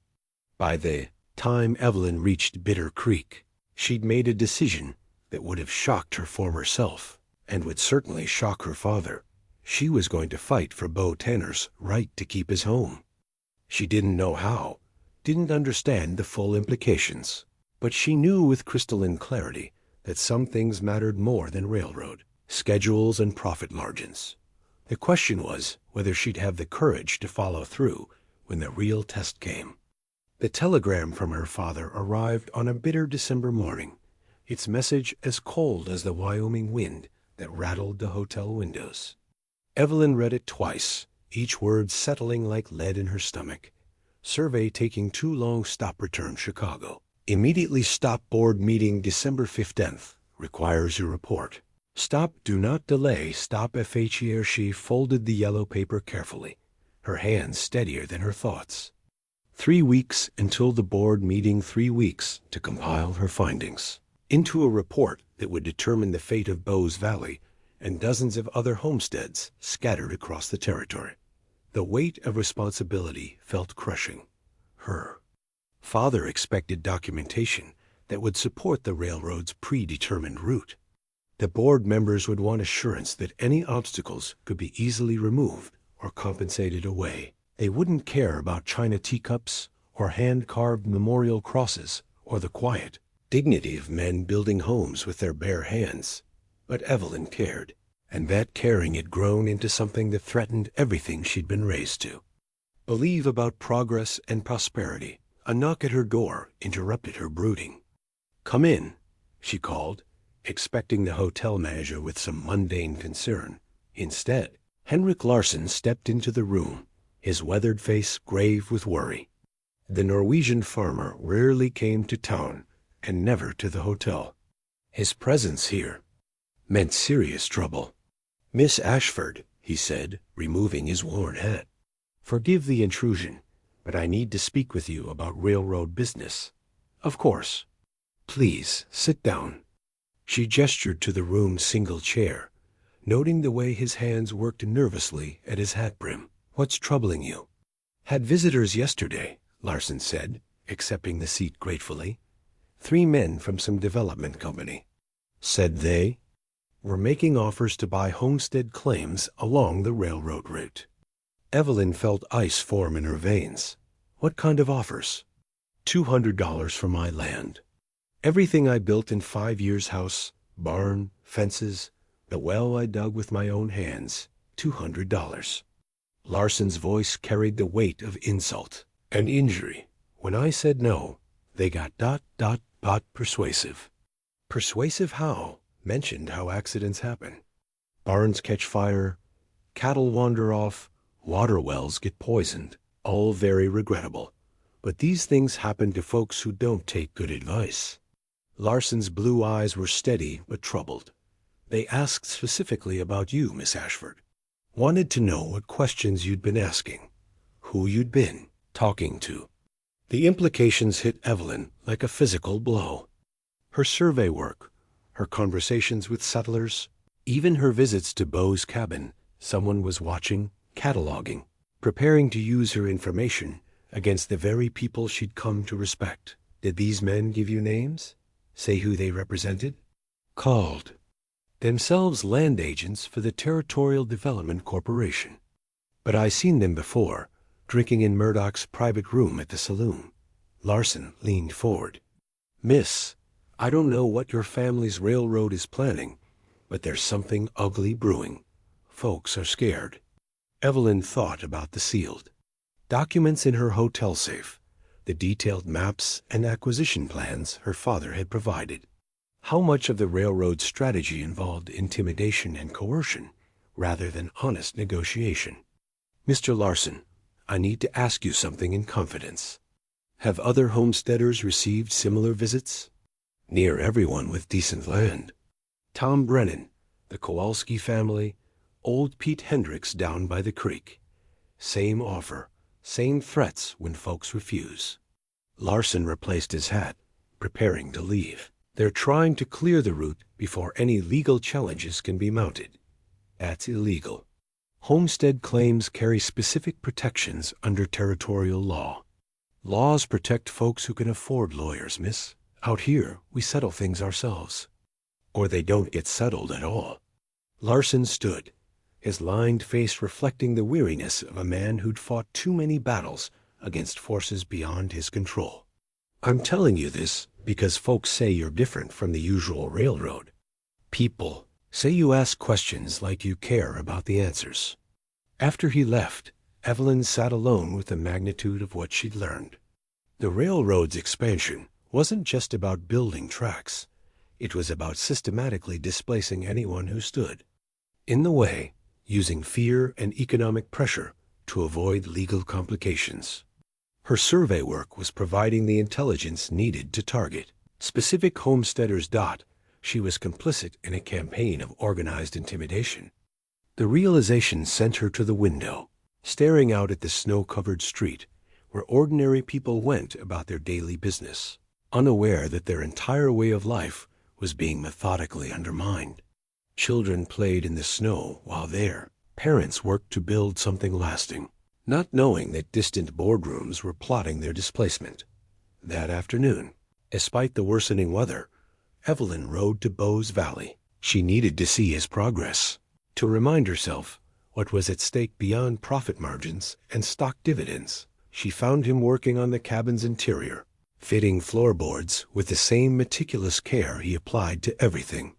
By the time Evelyn reached Bitter Creek, she'd made a decision that would have shocked her former self, and would certainly shock her father. She was going to fight for Beau Tanner's right to keep his home. She didn't know how, didn't understand the full implications, but she knew with crystalline clarity that some things mattered more than railroad, schedules, and profit margins. The question was whether she'd have the courage to follow through when the real test came. The telegram from her father arrived on a bitter December morning, its message as cold as the Wyoming wind that rattled the hotel windows. Evelyn read it twice, each word settling like lead in her stomach. "Survey taking too long, stop, return Chicago. Immediately stop, board meeting December 15th. Requires your report. Stop, do not delay, stop FHER." She folded the yellow paper carefully, her hands steadier than her thoughts. 3 weeks until the board meeting, 3 weeks to compile her findings into a report that would determine the fate of Beau's Valley and dozens of other homesteads scattered across the territory. The weight of responsibility felt crushing. Her father expected documentation that would support the railroad's predetermined route. The board members would want assurance that any obstacles could be easily removed or compensated away. They wouldn't care about china teacups or hand-carved memorial crosses, or the quiet dignity of men building homes with their bare hands. But Evelyn cared, and that caring had grown into something that threatened everything she'd been raised to believe about progress and prosperity. A knock at her door interrupted her brooding. "Come in," she called, expecting the hotel manager with some mundane concern. Instead, Henrik Larsson stepped into the room, his weathered face grave with worry. The Norwegian farmer rarely came to town, and never to the hotel. His presence here meant serious trouble. "Miss Ashford," he said, removing his worn hat. "Forgive the intrusion, but I need to speak with you about railroad business." "Of course." "Please, sit down." She gestured to the room's single chair, noting the way his hands worked nervously at his hat brim. "What's troubling you?" "Had visitors yesterday," Larsson said, accepting the seat gratefully. "3 men from some development company. Said they were making offers to buy homestead claims along the railroad route." Evelyn felt ice form in her veins. "What kind of offers?" $200 for my land. Everything I built in 5 years' house, barn, fences, the well I dug with my own hands. $200. Larsson's voice carried the weight of insult and injury. When I said no, they got ... persuasive. Persuasive how? Mentioned how accidents happen. Barns catch fire, cattle wander off, water wells get poisoned. All very regrettable. But these things happen to folks who don't take good advice. Larsson's blue eyes were steady but troubled. They asked specifically about you, Miss Ashford. Wanted to know what questions you'd been asking, who you'd been talking to. The implications hit Evelyn like a physical blow. Her survey work, her conversations with settlers, even her visits to Beau's cabin, someone was watching, cataloging, preparing to use her information against the very people she'd come to respect. Did these men give you names? Say who they represented? Called themselves land agents for the Territorial Development Corporation. But I seen them before, drinking in Murdoch's private room at the saloon. Larsson leaned forward. Miss, I don't know what your family's railroad is planning, but there's something ugly brewing. Folks are scared. Evelyn thought about the sealed documents in her hotel safe, the detailed maps and acquisition plans her father had provided. How much of the railroad's strategy involved intimidation and coercion, rather than honest negotiation? Mr. Larsson, I need to ask you something in confidence. Have other homesteaders received similar visits? Near everyone with decent land. Tom Brennan, the Kowalski family, old Pete Hendricks down by the creek. Same offer, same threats when folks refuse. Larsson replaced his hat, preparing to leave. They're trying to clear the route before any legal challenges can be mounted. That's illegal. Homestead claims carry specific protections under territorial law. Laws protect folks who can afford lawyers, miss. Out here, we settle things ourselves. Or they don't get settled at all. Larsson stood, his lined face reflecting the weariness of a man who'd fought too many battles against forces beyond his control. I'm telling you this because folks say you're different from the usual railroad. People say you ask questions like you care about the answers. After he left, Evelyn sat alone with the magnitude of what she'd learned. The railroad's expansion wasn't just about building tracks. It was about systematically displacing anyone who stood in the way, using fear and economic pressure to avoid legal complications. Her survey work was providing the intelligence needed to target specific homesteaders. She was complicit in a campaign of organized intimidation. The realization sent her to the window, staring out at the snow-covered street where ordinary people went about their daily business, unaware that their entire way of life was being methodically undermined. Children played in the snow while their parents worked to build something lasting, not knowing that distant boardrooms were plotting their displacement. That afternoon, despite the worsening weather, Evelyn rode to Beau's Valley. She needed to see his progress, to remind herself what was at stake beyond profit margins and stock dividends. she found him working on the cabin's interior, fitting floorboards with the same meticulous care he applied to everything.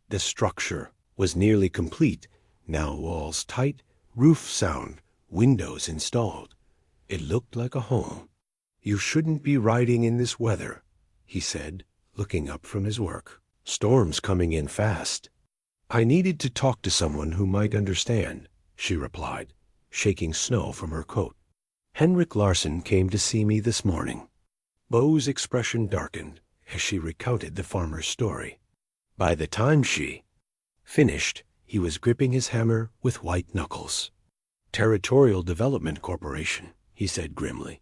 The structure was nearly complete, now walls tight, roof sound, windows installed. It looked like a home. "You shouldn't be riding in this weather," he said, looking up from his work. "Storms coming in fast." "I needed to talk to someone who might understand," she replied, shaking snow from her coat. "Henrik Larsen came to see me this morning." Beau's expression darkened as she recounted the farmer's story. By the time she finished, he was gripping his hammer with white knuckles. "Territorial Development Corporation," he said grimly.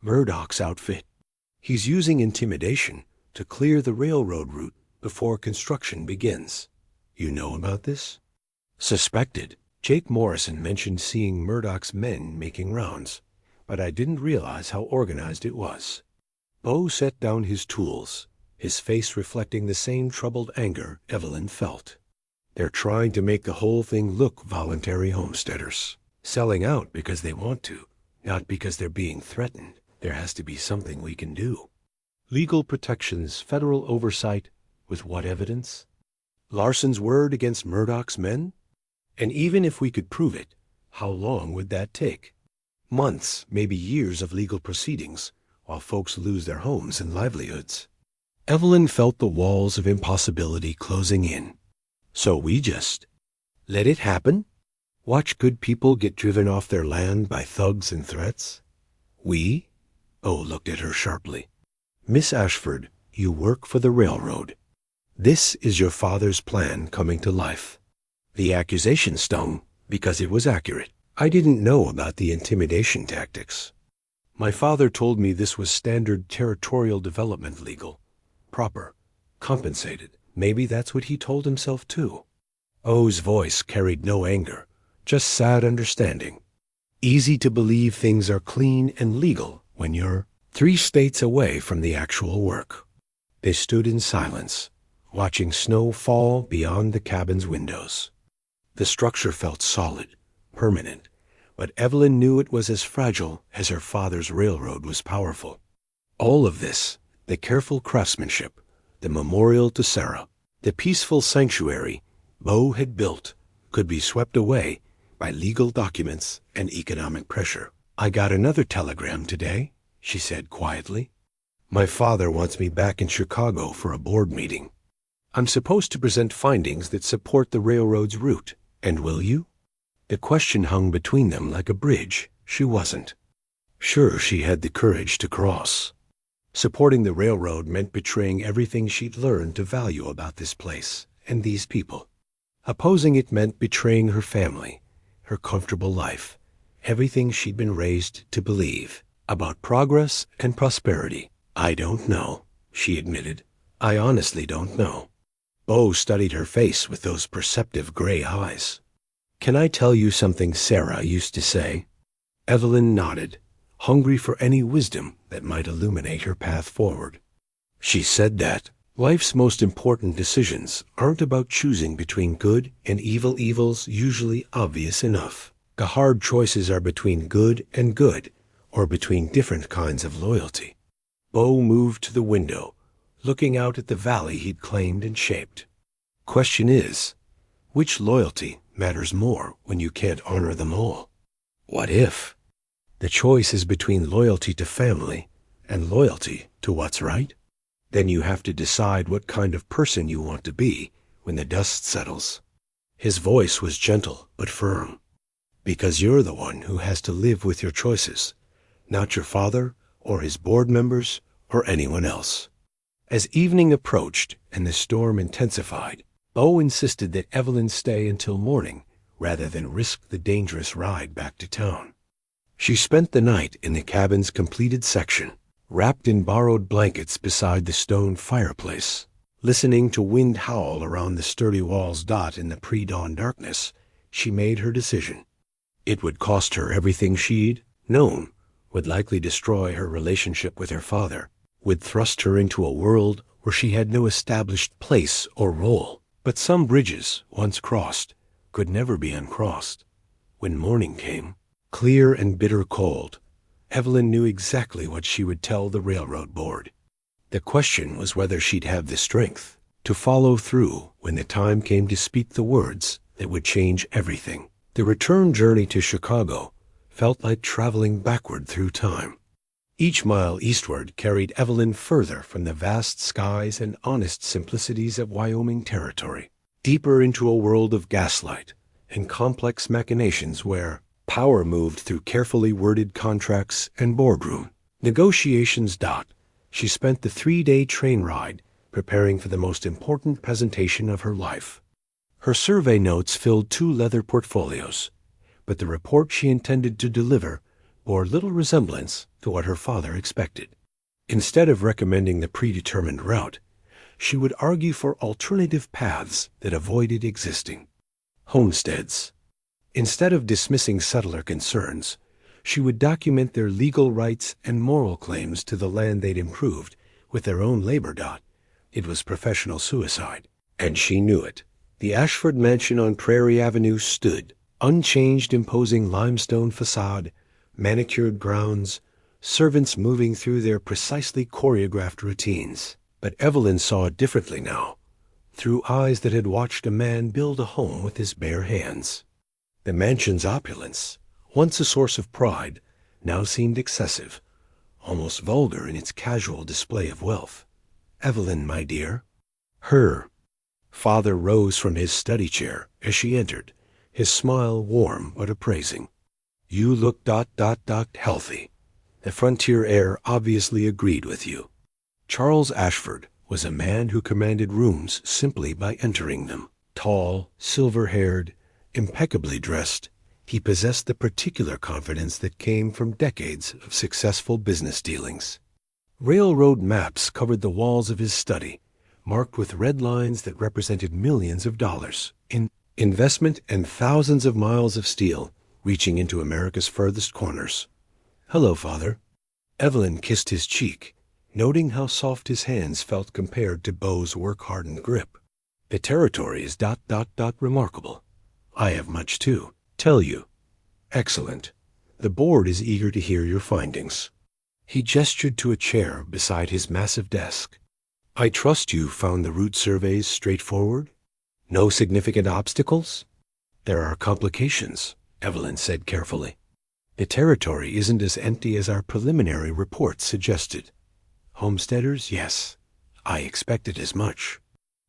"Murdoch's outfit. He's using intimidation to clear the railroad route before construction begins. You know about this?" "Suspected. Jake Morrison mentioned seeing Murdoch's men making rounds, but I didn't realize how organized it was." Beau set down his tools, his face reflecting the same troubled anger Evelyn felt. "They're trying to make the whole thing look voluntary homesteaders, selling out because they want to, not because they're being threatened. There has to be something we can do." Legal protections, federal oversight, with what evidence? Larsen's word against Murdoch's men? And even if we could prove it, how long would that take? Months, maybe years of legal proceedings, while folks lose their homes and livelihoods. Evelyn felt the walls of impossibility closing in. So we just let it happen? Watch good people get driven off their land by thugs and threats? We? Oh, looked at her sharply. "Miss Ashford, you work for the railroad. This is your father's plan coming to life." The accusation stung because it was accurate. I didn't know about the intimidation tactics. My father told me this was standard territorial development legal. Proper. Compensated. Maybe that's what he told himself too. O's voice carried no anger, just sad understanding. Easy to believe things are clean and legal when you're 3 states away from the actual work. They stood in silence, watching snow fall beyond the cabin's windows. The structure felt solid, permanent, but Evelyn knew it was as fragile as her father's railroad was powerful. All of this, the careful craftsmanship, the memorial to Sarah, the peaceful sanctuary Beau had built, could be swept away by legal documents and economic pressure. "I got another telegram today," she said quietly. "My father wants me back in Chicago for a board meeting. I'm supposed to present findings that support the railroad's route, and will you?" The question hung between them like a bridge she wasn't sure she had the courage to cross. Supporting the railroad meant betraying everything she'd learned to value about this place and these people. Opposing it meant betraying her family, her comfortable life, everything she'd been raised to believe about progress and prosperity. "I don't know," she admitted. "I honestly don't know." Beau studied her face with those perceptive gray eyes. "Can I tell you something Sarah used to say?" Evelyn nodded, hungry for any wisdom that might illuminate her path forward. "She said that life's most important decisions aren't about choosing between good and evil. Evil's usually obvious enough. The hard choices are between good and good, or between different kinds of loyalty." Beau moved to the window, looking out at the valley he'd claimed and shaped. "Question is, which loyalty matters more when you can't honor them all? What if the choice is between loyalty to family and loyalty to what's right? Then you have to decide what kind of person you want to be when the dust settles." His voice was gentle but firm. "Because you're the one who has to live with your choices, not your father or his board members or anyone else." As evening approached and the storm intensified, Beau insisted that Evelyn stay until morning rather than risk the dangerous ride back to town. She spent the night in the cabin's completed section, wrapped in borrowed blankets beside the stone fireplace. Listening to wind howl around the sturdy walls dot in the pre-dawn darkness, she made her decision. It would cost her everything she'd known, would likely destroy her relationship with her father, would thrust her into a world where she had no established place or role. But some bridges, once crossed, could never be uncrossed. When morning came, clear and bitter cold, Evelyn knew exactly what she would tell the railroad board. The question was whether she'd have the strength to follow through when the time came to speak the words that would change everything. The return journey to Chicago felt like traveling backward through time. Each mile eastward carried Evelyn further from the vast skies and honest simplicities of Wyoming territory, deeper into a world of gaslight and complex machinations where power moved through carefully worded contracts and boardroom negotiations. She spent the 3-day train ride preparing for the most important presentation of her life. Her survey notes filled 2 leather portfolios, but the report she intended to deliver bore little resemblance to what her father expected. Instead of recommending the predetermined route, she would argue for alternative paths that avoided existing homesteads. Instead of dismissing settler concerns, she would document their legal rights and moral claims to the land they'd improved with their own labor. It was professional suicide, and she knew it. The Ashford mansion on Prairie Avenue stood, unchanged, imposing limestone facade, manicured grounds, servants moving through their precisely choreographed routines. But Evelyn saw it differently now, through eyes that had watched a man build a home with his bare hands. The mansion's opulence, once a source of pride, now seemed excessive, almost vulgar in its casual display of wealth. "Evelyn, my dear." Her father rose from his study chair as she entered, his smile warm but appraising. "You look healthy." The frontier air obviously agreed with you. Charles Ashford was a man who commanded rooms simply by entering them. Tall, silver-haired, impeccably dressed, he possessed the particular confidence that came from decades of successful business dealings. Railroad maps covered the walls of his study, marked with red lines that represented millions of dollars in investment and thousands of miles of steel reaching into America's furthest corners. "Hello, Father." Evelyn kissed his cheek, noting how soft his hands felt compared to Beau's work-hardened grip. "The territory is remarkable. I have much to tell you." "Excellent. The board is eager to hear your findings." He gestured to a chair beside his massive desk. "I trust you found the route surveys straightforward? No significant obstacles?" "There are complications," Evelyn said carefully. "The territory isn't as empty as our preliminary report suggested. Homesteaders, yes. I expected as much."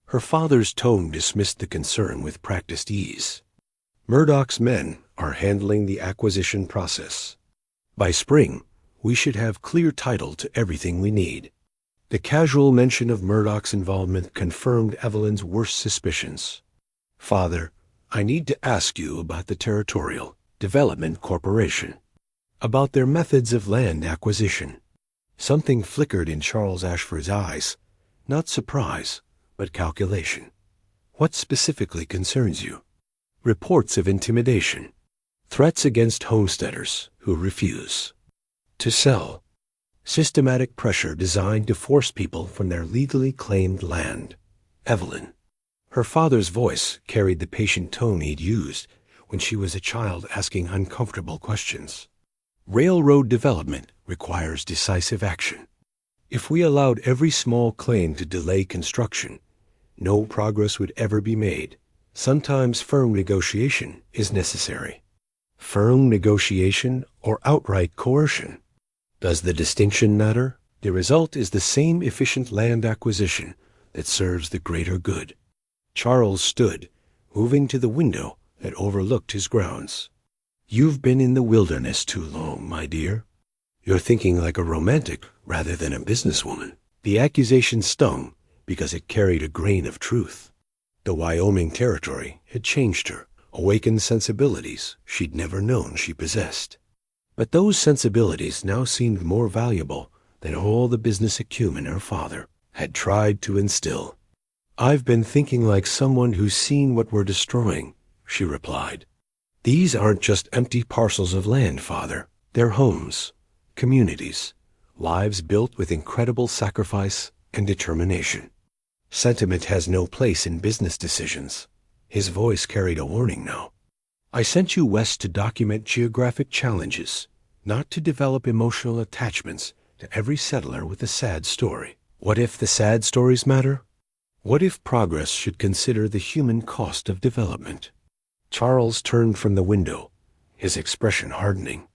Her father's tone dismissed the concern with practiced ease. "Murdoch's men are handling the acquisition process. By spring, we should have clear title to everything we need." The casual mention of Murdoch's involvement confirmed Evelyn's worst suspicions. "Father, I need to ask you about the Territorial Development Corporation, about their methods of land acquisition." Something flickered in Charles Ashford's eyes, not surprise, but calculation. "What specifically concerns you?" "Reports of intimidation, threats against homesteaders who refuse to sell, systematic pressure designed to force people from their legally claimed land." "Evelyn." Her father's voice carried the patient tone he'd used when she was a child asking uncomfortable questions. "Railroad development requires decisive action. If we allowed every small claim to delay construction, no progress would ever be made. Sometimes firm negotiation is necessary." "Firm negotiation or outright coercion? Does the distinction matter?" "The result is the same efficient land acquisition that serves the greater good." Charles stood, moving to the window that overlooked his grounds. "You've been in the wilderness too long, my dear. You're thinking like a romantic rather than a businesswoman." The accusation stung because it carried a grain of truth. The Wyoming territory had changed her, awakened sensibilities she'd never known she possessed. But those sensibilities now seemed more valuable than all the business acumen her father had tried to instill. "I've been thinking like someone who's seen what we're destroying," she replied. "These aren't just empty parcels of land, Father. They're homes, communities, lives built with incredible sacrifice and determination. Sentiment has no place in business decisions." His voice carried a warning now. "I sent you west to document geographic challenges, not to develop emotional attachments to every settler with a sad story. What if the sad stories matter? What if progress should consider the human cost of development? Charles turned from the window, his expression hardening.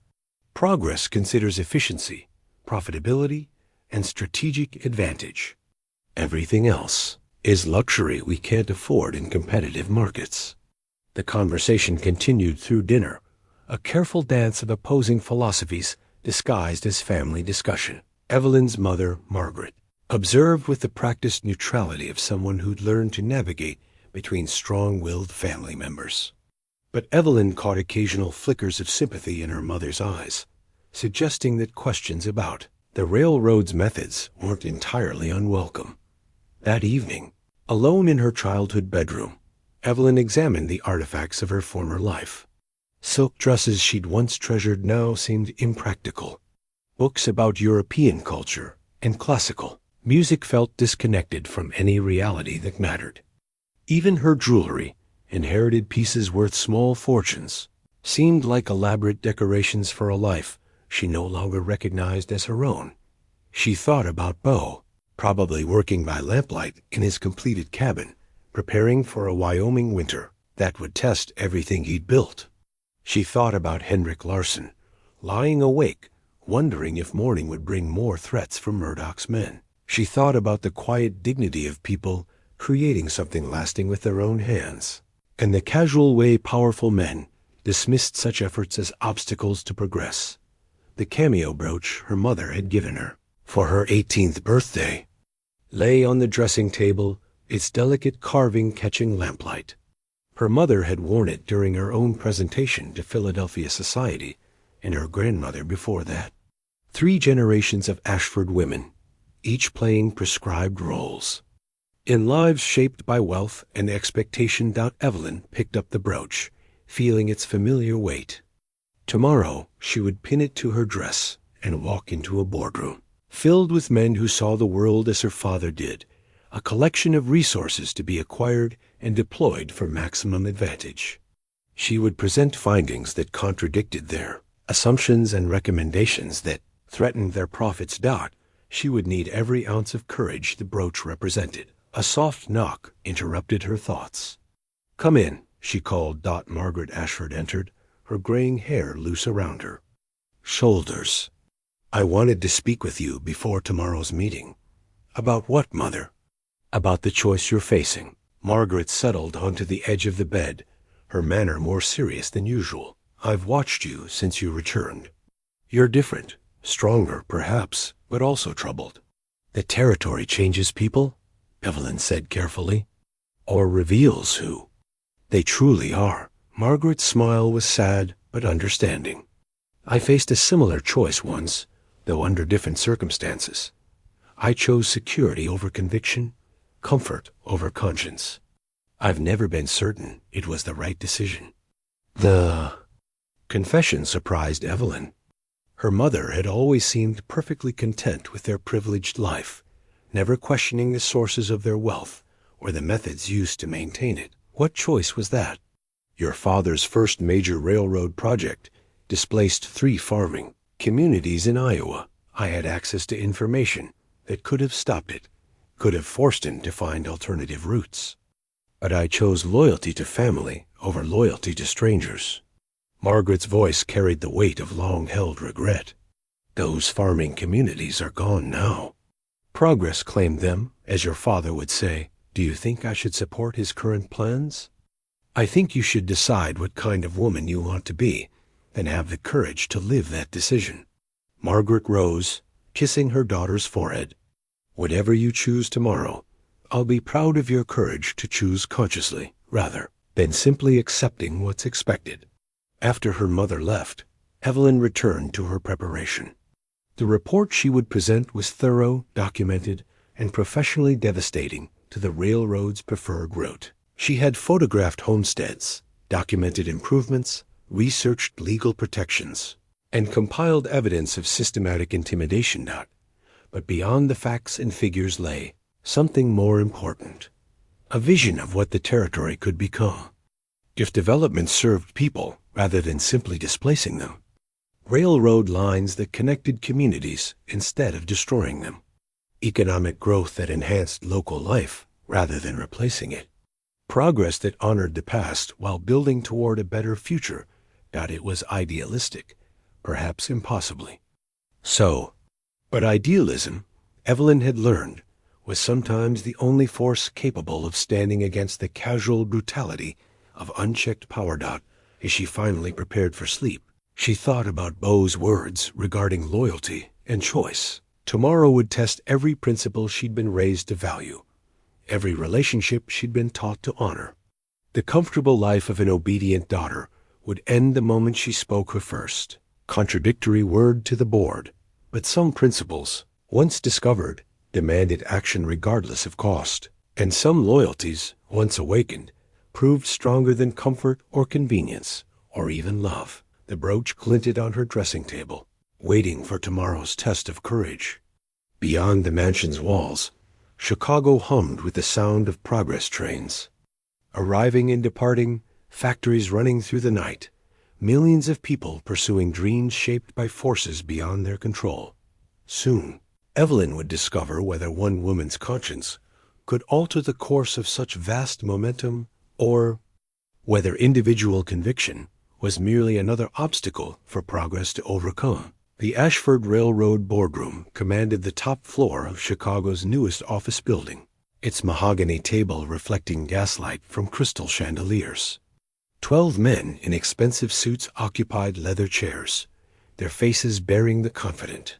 Progress considers efficiency, profitability, and strategic advantage. Everything else is luxury we can't afford in competitive markets. The conversation continued through dinner, a careful dance of opposing philosophies disguised as family discussion. Evelyn's mother, Margaret, observed with the practiced neutrality of someone who'd learned to navigate between strong-willed family members. But Evelyn caught occasional flickers of sympathy in her mother's eyes, suggesting that questions about the railroad's methods weren't entirely unwelcome. That evening, alone in her childhood bedroom, Evelyn examined the artifacts of her former life. Silk dresses she'd once treasured now seemed impractical. Books about European culture and classical music felt disconnected from any reality that mattered. Even her jewelry, inherited pieces worth small fortunes, seemed like elaborate decorations for a life she no longer recognized as her own. She thought about Beau, probably working by lamplight in his completed cabin, preparing for a Wyoming winter that would test everything he'd built. She thought about Henrik Larson, lying awake, wondering if morning would bring more threats from Murdoch's men. She thought about the quiet dignity of people creating something lasting with their own hands, and the casual way powerful men dismissed such efforts as obstacles to progress. The cameo brooch her mother had given her for her 18th birthday lay on the dressing table, its delicate carving catching lamplight. Her mother had worn it during her own presentation to Philadelphia society, and her grandmother before that. 3 generations of Ashford women, each playing prescribed roles in lives shaped by wealth and expectation. Evelyn picked up the brooch, feeling its familiar weight. Tomorrow she would pin it to her dress and walk into a boardroom filled with men who saw the world as her father did, a collection of resources to be acquired and deployed for maximum advantage. She would present findings that contradicted their assumptions and recommendations that threatened their profits. She would need every ounce of courage the brooch represented. A soft knock interrupted her thoughts. "Come in," she called. Margaret Ashford entered, her graying hair loose around her shoulders. "I wanted to speak with you before tomorrow's meeting." "About what, Mother?" "About the choice you're facing." Margaret settled onto the edge of the bed, her manner more serious than usual. "I've watched you since you returned. You're different, stronger perhaps, but also troubled." "The territory changes people," Evelyn said carefully, "or reveals who they truly are." Margaret's smile was sad but understanding. "I faced a similar choice once, though under different circumstances. I chose security over conviction, comfort over conscience. I've never been certain it was the right decision." The confession surprised Evelyn. Her mother had always seemed perfectly content with their privileged life, never questioning the sources of their wealth or the methods used to maintain it. "What choice was that?" "Your father's first major railroad project displaced 3 farming communities in Iowa. I had access to information that could have stopped it, could have forced him to find alternative routes. But I chose loyalty to family over loyalty to strangers." Margaret's voice carried the weight of long-held regret. "Those farming communities are gone now. Progress claimed them, as your father would say. Do you think I should support his current plans? I think you should decide what kind of woman you want to be, then have the courage to live that decision." Margaret rose, kissing her daughter's forehead. "Whatever you choose tomorrow, I'll be proud of your courage to choose consciously, rather than simply accepting what's expected." After her mother left, Evelyn returned to her preparation. The report she would present was thorough, documented, and professionally devastating to the railroad's preferred route. She had photographed homesteads, documented improvements, researched legal protections, and compiled evidence of systematic intimidation. But beyond the facts and figures lay something more important, a vision of what the territory could become. If development served people rather than simply displacing them, railroad lines that connected communities instead of destroying them, economic growth that enhanced local life rather than replacing it, progress that honored the past while building toward a better future. It was idealistic, perhaps impossibly so. But idealism, Evelyn had learned, was sometimes the only force capable of standing against the casual brutality of unchecked power. As she finally prepared for sleep, she thought about Beau's words regarding loyalty and choice. Tomorrow would test every principle she'd been raised to value, every relationship she'd been taught to honor. The comfortable life of an obedient daughter would end the moment she spoke her first, contradictory word to the board. But some principles, once discovered, demanded action regardless of cost, and some loyalties, once awakened, proved stronger than comfort or convenience, or even love. The brooch glinted on her dressing table, waiting for tomorrow's test of courage. Beyond the mansion's walls, Chicago hummed with the sound of progress trains. Arriving and departing, factories running through the night, millions of people pursuing dreams shaped by forces beyond their control. Soon, Evelyn would discover whether one woman's conscience could alter the course of such vast momentum, or whether individual conviction was merely another obstacle for progress to overcome. The Ashford Railroad boardroom commanded the top floor of Chicago's newest office building, its mahogany table reflecting gaslight from crystal chandeliers. 12 men in expensive suits occupied leather chairs, their faces bearing the confident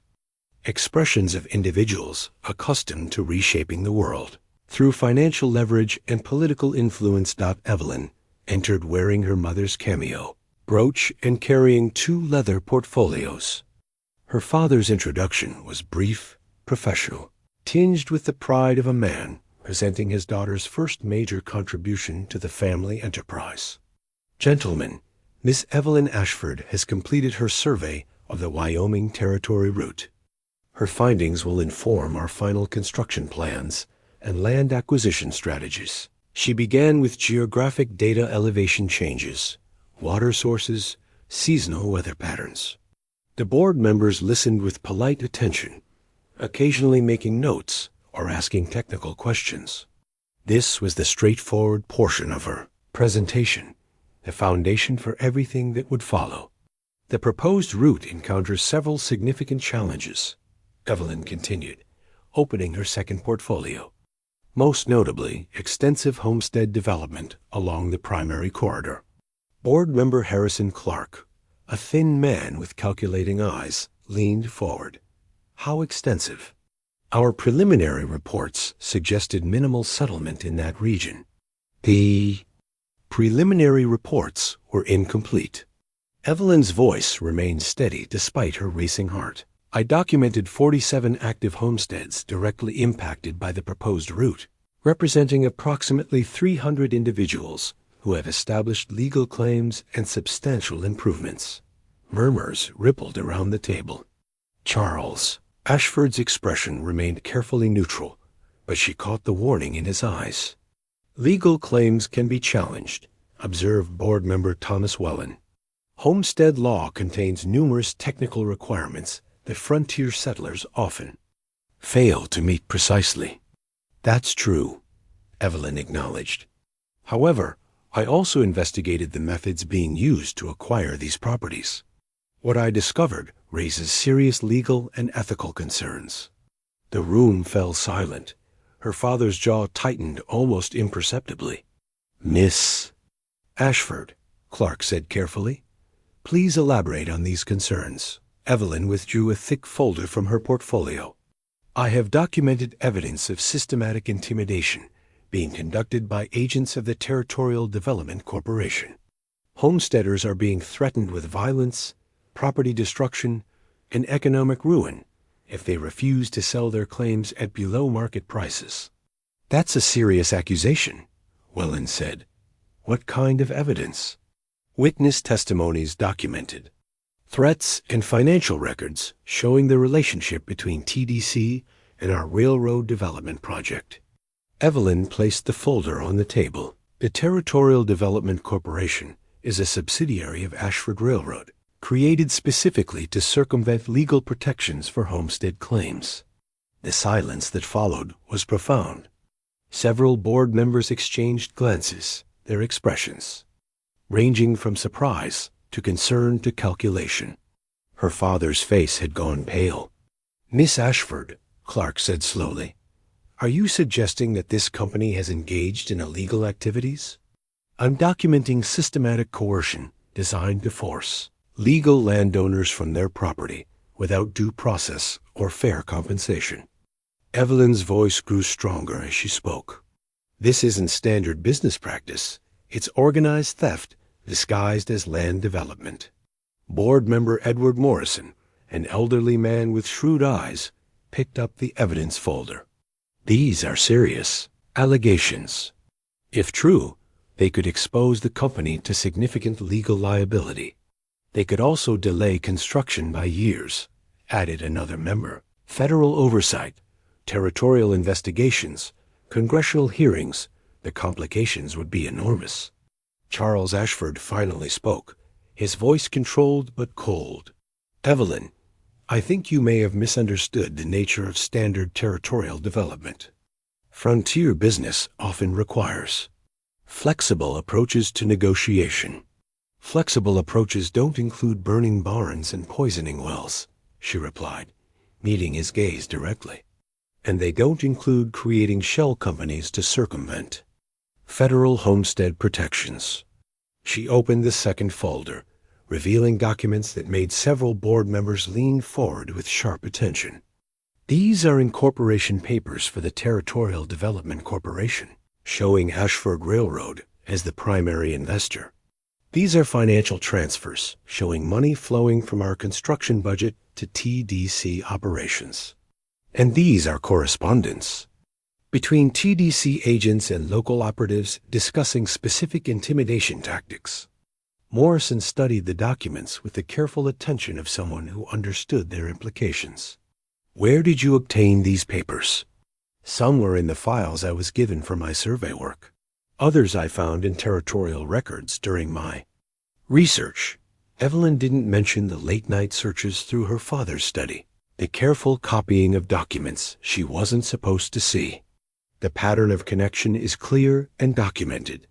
expressions of individuals accustomed to reshaping the world through financial leverage and political influence. Evelyn entered wearing her mother's cameo brooch and carrying 2 leather portfolios. Her father's introduction was brief, professional, tinged with the pride of a man presenting his daughter's first major contribution to the family enterprise. Gentlemen, Miss Evelyn Ashford has completed her survey of the Wyoming territory route. Her findings will inform our final construction plans and land acquisition strategies. She began with geographic data elevation changes, water sources, seasonal weather patterns. The board members listened with polite attention, occasionally making notes or asking technical questions. This was the straightforward portion of her presentation, the foundation for everything that would follow. The proposed route encounters several significant challenges, Evelyn continued, opening her second portfolio. Most notably, extensive homestead development along the primary corridor. Board member Harrison Clark, a thin man with calculating eyes, leaned forward. How extensive? Our preliminary reports suggested minimal settlement in that region. The preliminary reports were incomplete. Evelyn's voice remained steady despite her racing heart. I documented 47 active homesteads directly impacted by the proposed route, representing approximately 300 individuals who have established legal claims and substantial improvements. Murmurs rippled around the table. Charles Ashford's expression remained carefully neutral, but she caught the warning in his eyes. Legal claims can be challenged, observed board member Thomas Wellen. Homestead law contains numerous technical requirements that frontier settlers often fail to meet precisely. That's true, Evelyn acknowledged. However, I also investigated the methods being used to acquire these properties. What I discovered raises serious legal and ethical concerns. The room fell silent. Her father's jaw tightened almost imperceptibly. Miss Ashford, Clark said carefully, please elaborate on these concerns. Evelyn withdrew a thick folder from her portfolio. I have documented evidence of systematic intimidation being conducted by agents of the Territorial Development Corporation. Homesteaders are being threatened with violence, property destruction, and economic ruin if they refuse to sell their claims at below-market prices. That's a serious accusation, Wellen said. What kind of evidence? Witness testimonies documented. Threats and financial records showing the relationship between TDC and our railroad development project. Evelyn placed the folder on the table. The Territorial Development Corporation is a subsidiary of Ashford Railroad. created specifically to circumvent legal protections for homestead claims. The silence that followed was profound. Several board members exchanged glances, their expressions ranging from surprise to concern to calculation. Her father's face had gone pale. "Miss Ashford," Clark said slowly, "are you suggesting that this company has engaged in illegal activities?" "I'm documenting systematic coercion designed to force legal landowners from their property without due process or fair compensation." Evelyn's voice grew stronger as she spoke. "This isn't standard business practice. It's organized theft disguised as land development." Board member Edward Morrison, an elderly man with shrewd eyes, picked up the evidence folder. "These are serious allegations. If true, they could expose the company to significant legal liability. They could also delay construction by years," added another member. "Federal oversight, territorial investigations, congressional hearings, the complications would be enormous." Charles Ashford finally spoke, his voice controlled but cold. "Evelyn, I think you may have misunderstood the nature of standard territorial development. Frontier business often requires flexible approaches to negotiation." "Flexible approaches don't include burning barns and poisoning wells," she replied, meeting his gaze directly. "And they don't include creating shell companies to circumvent federal homestead protections." She opened the second folder, revealing documents that made several board members lean forward with sharp attention. "These are incorporation papers for the Territorial Development Corporation, showing Ashford Railroad as the primary investor. These are financial transfers, showing money flowing from our construction budget to TDC operations. And these are correspondence between TDC agents and local operatives discussing specific intimidation tactics." Morrison studied the documents with the careful attention of someone who understood their implications. "Where did you obtain these papers?" "Some were in the files I was given for my survey work. Others I found in territorial records during my research." Evelyn didn't mention the late-night searches through her father's study, the careful copying of documents she wasn't supposed to see. "The pattern of connection is clear and documented."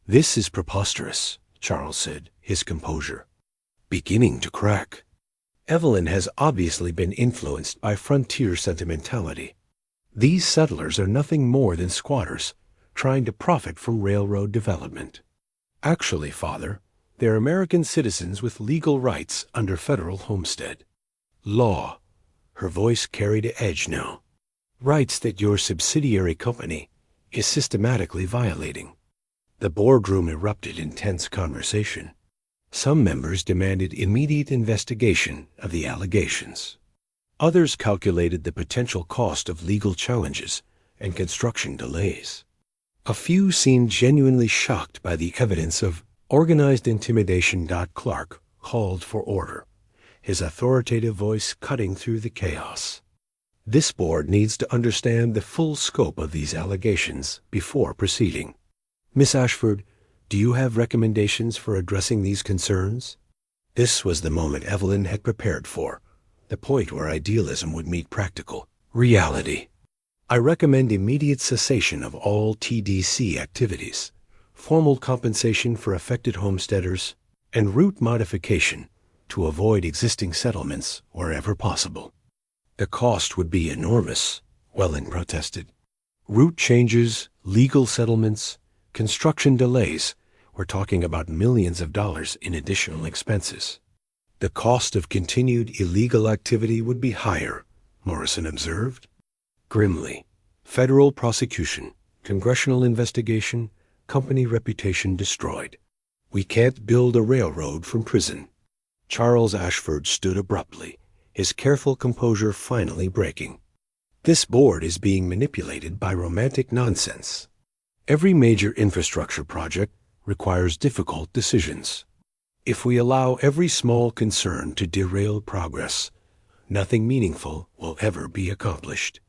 "This is preposterous," Charles said, his composure beginning to crack. "Evelyn has obviously been influenced by frontier sentimentality. These settlers are nothing more than squatters trying to profit from railroad development. Actually, Father, they're American citizens with legal rights under federal homestead law." Her voice carried an edge now. "Rights that your subsidiary company is systematically violating." The boardroom erupted in tense conversation. Some members demanded immediate investigation of the allegations. Others calculated the potential cost of legal challenges and construction delays. A few seemed genuinely shocked by the evidence of organized intimidation. Clark called for order, his authoritative voice cutting through the chaos. "This board needs to understand the full scope of these allegations before proceeding. Miss Ashford, do you have recommendations for addressing these concerns?" This was the moment Evelyn had prepared for, the point where idealism would meet practical reality. "I recommend immediate cessation of all TDC activities, formal compensation for affected homesteaders, and route modification to avoid existing settlements wherever possible." "The cost would be enormous," Welland protested. "Route changes, legal settlements, construction delays. We're talking about millions of dollars in additional expenses." "The cost of continued illegal activity would be higher," Morrison observed grimly. "Federal prosecution, congressional investigation, company reputation destroyed. We can't build a railroad from prison." Charles Ashford stood abruptly, his careful composure finally breaking. "This board is being manipulated by romantic nonsense. Every major infrastructure project requires difficult decisions. If we allow every small concern to derail progress, nothing meaningful will ever be accomplished.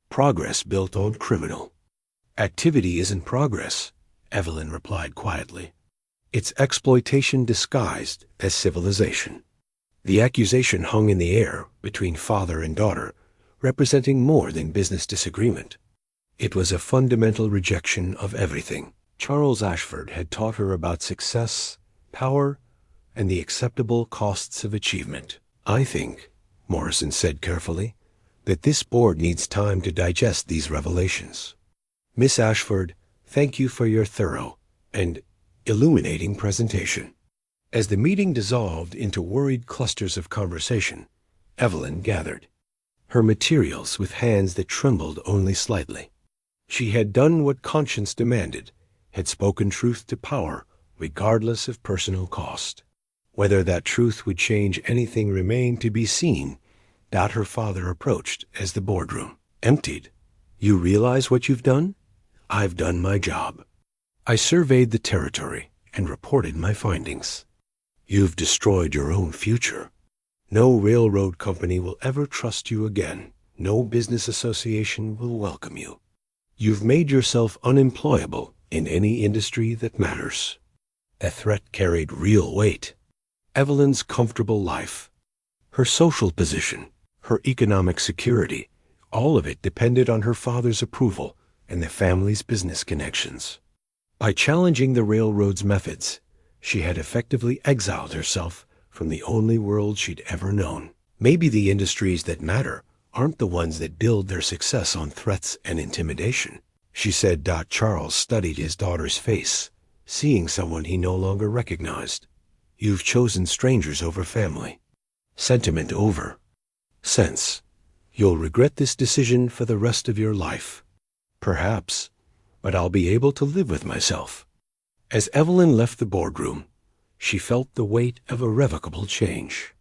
Progress built on criminal activity isn't progress," Evelyn replied quietly. "It's exploitation disguised as civilization." The accusation hung in the air between father and daughter, representing more than business disagreement. It was a fundamental rejection of everything Charles Ashford had taught her about success, power, and the acceptable costs of achievement. "I think," Morrison said carefully, "that this board needs time to digest these revelations. Miss Ashford, thank you for your thorough and illuminating presentation." As the meeting dissolved into worried clusters of conversation, Evelyn gathered her materials with hands that trembled only slightly. She had done what conscience demanded, had spoken truth to power, regardless of personal cost. Whether that truth would change anything remained to be seen. Her father approached as the boardroom emptied. "You realize what you've done? I've done my job. I surveyed the territory and reported my findings. You've destroyed your own future. No railroad company will ever trust you again. No business association will welcome you. You've made yourself unemployable in any industry that matters." The threat carried real weight. Evelyn's comfortable life, her social position, her economic security, all of it depended on her father's approval and the family's business connections. By challenging the railroad's methods, she had effectively exiled herself from the only world she'd ever known. Maybe the industries that matter aren't the ones that build their success on threats and intimidation, she said. Charles studied his daughter's face, seeing someone he no longer recognized. "You've chosen strangers over family. Sentiment over sense. You'll regret this decision for the rest of your life." "Perhaps, but I'll be able to live with myself." As Evelyn left the boardroom, she felt the weight of irrevocable change.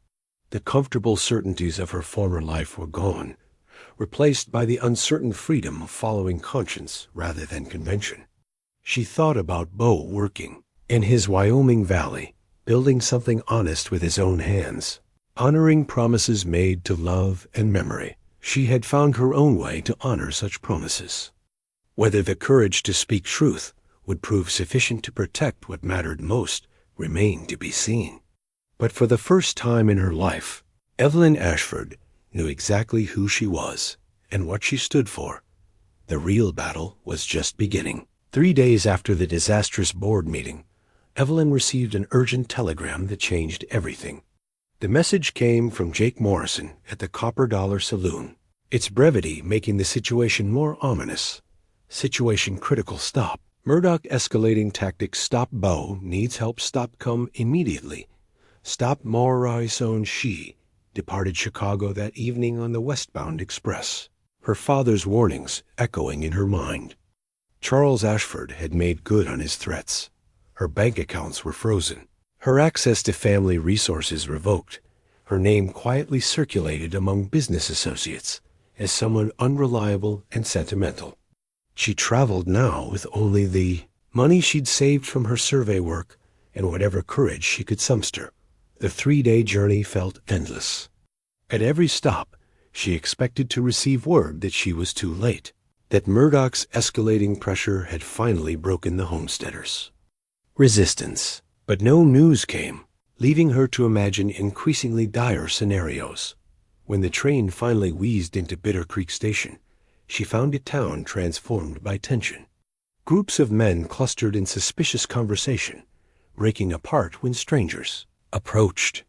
The comfortable certainties of her former life were gone, replaced by the uncertain freedom of following conscience rather than convention. She thought about Beau working in his Wyoming valley, building something honest with his own hands, honoring promises made to love and memory. She had found her own way to honor such promises. Whether the courage to speak truth would prove sufficient to protect what mattered most remained to be seen. But for the first time in her life, Evelyn Ashford knew exactly who she was and what she stood for. The real battle was just beginning. 3 days after the disastrous board meeting, Evelyn received an urgent telegram that changed everything. The message came from Jake Morrison at the Copper Dollar Saloon, its brevity making the situation more ominous. "Situation critical. Stop. Murdoch escalating tactics. Stop. Beau needs help. Stop. Come immediately. Stop. Morrison." She departed Chicago that evening on the westbound express, her father's warnings echoing in her mind. Charles Ashford had made good on his threats. Her bank accounts were frozen, her access to family resources revoked, her name quietly circulated among business associates as someone unreliable and sentimental. She traveled now with only the money she'd saved from her survey work and whatever courage she could summon. The 3-day journey felt endless. At every stop, she expected to receive word that she was too late, that Murdoch's escalating pressure had finally broken the homesteaders' resistance. But no news came, leaving her to imagine increasingly dire scenarios. When the train finally wheezed into Bitter Creek Station, she found a town transformed by tension. Groups of men clustered in suspicious conversation, breaking apart when strangers approached.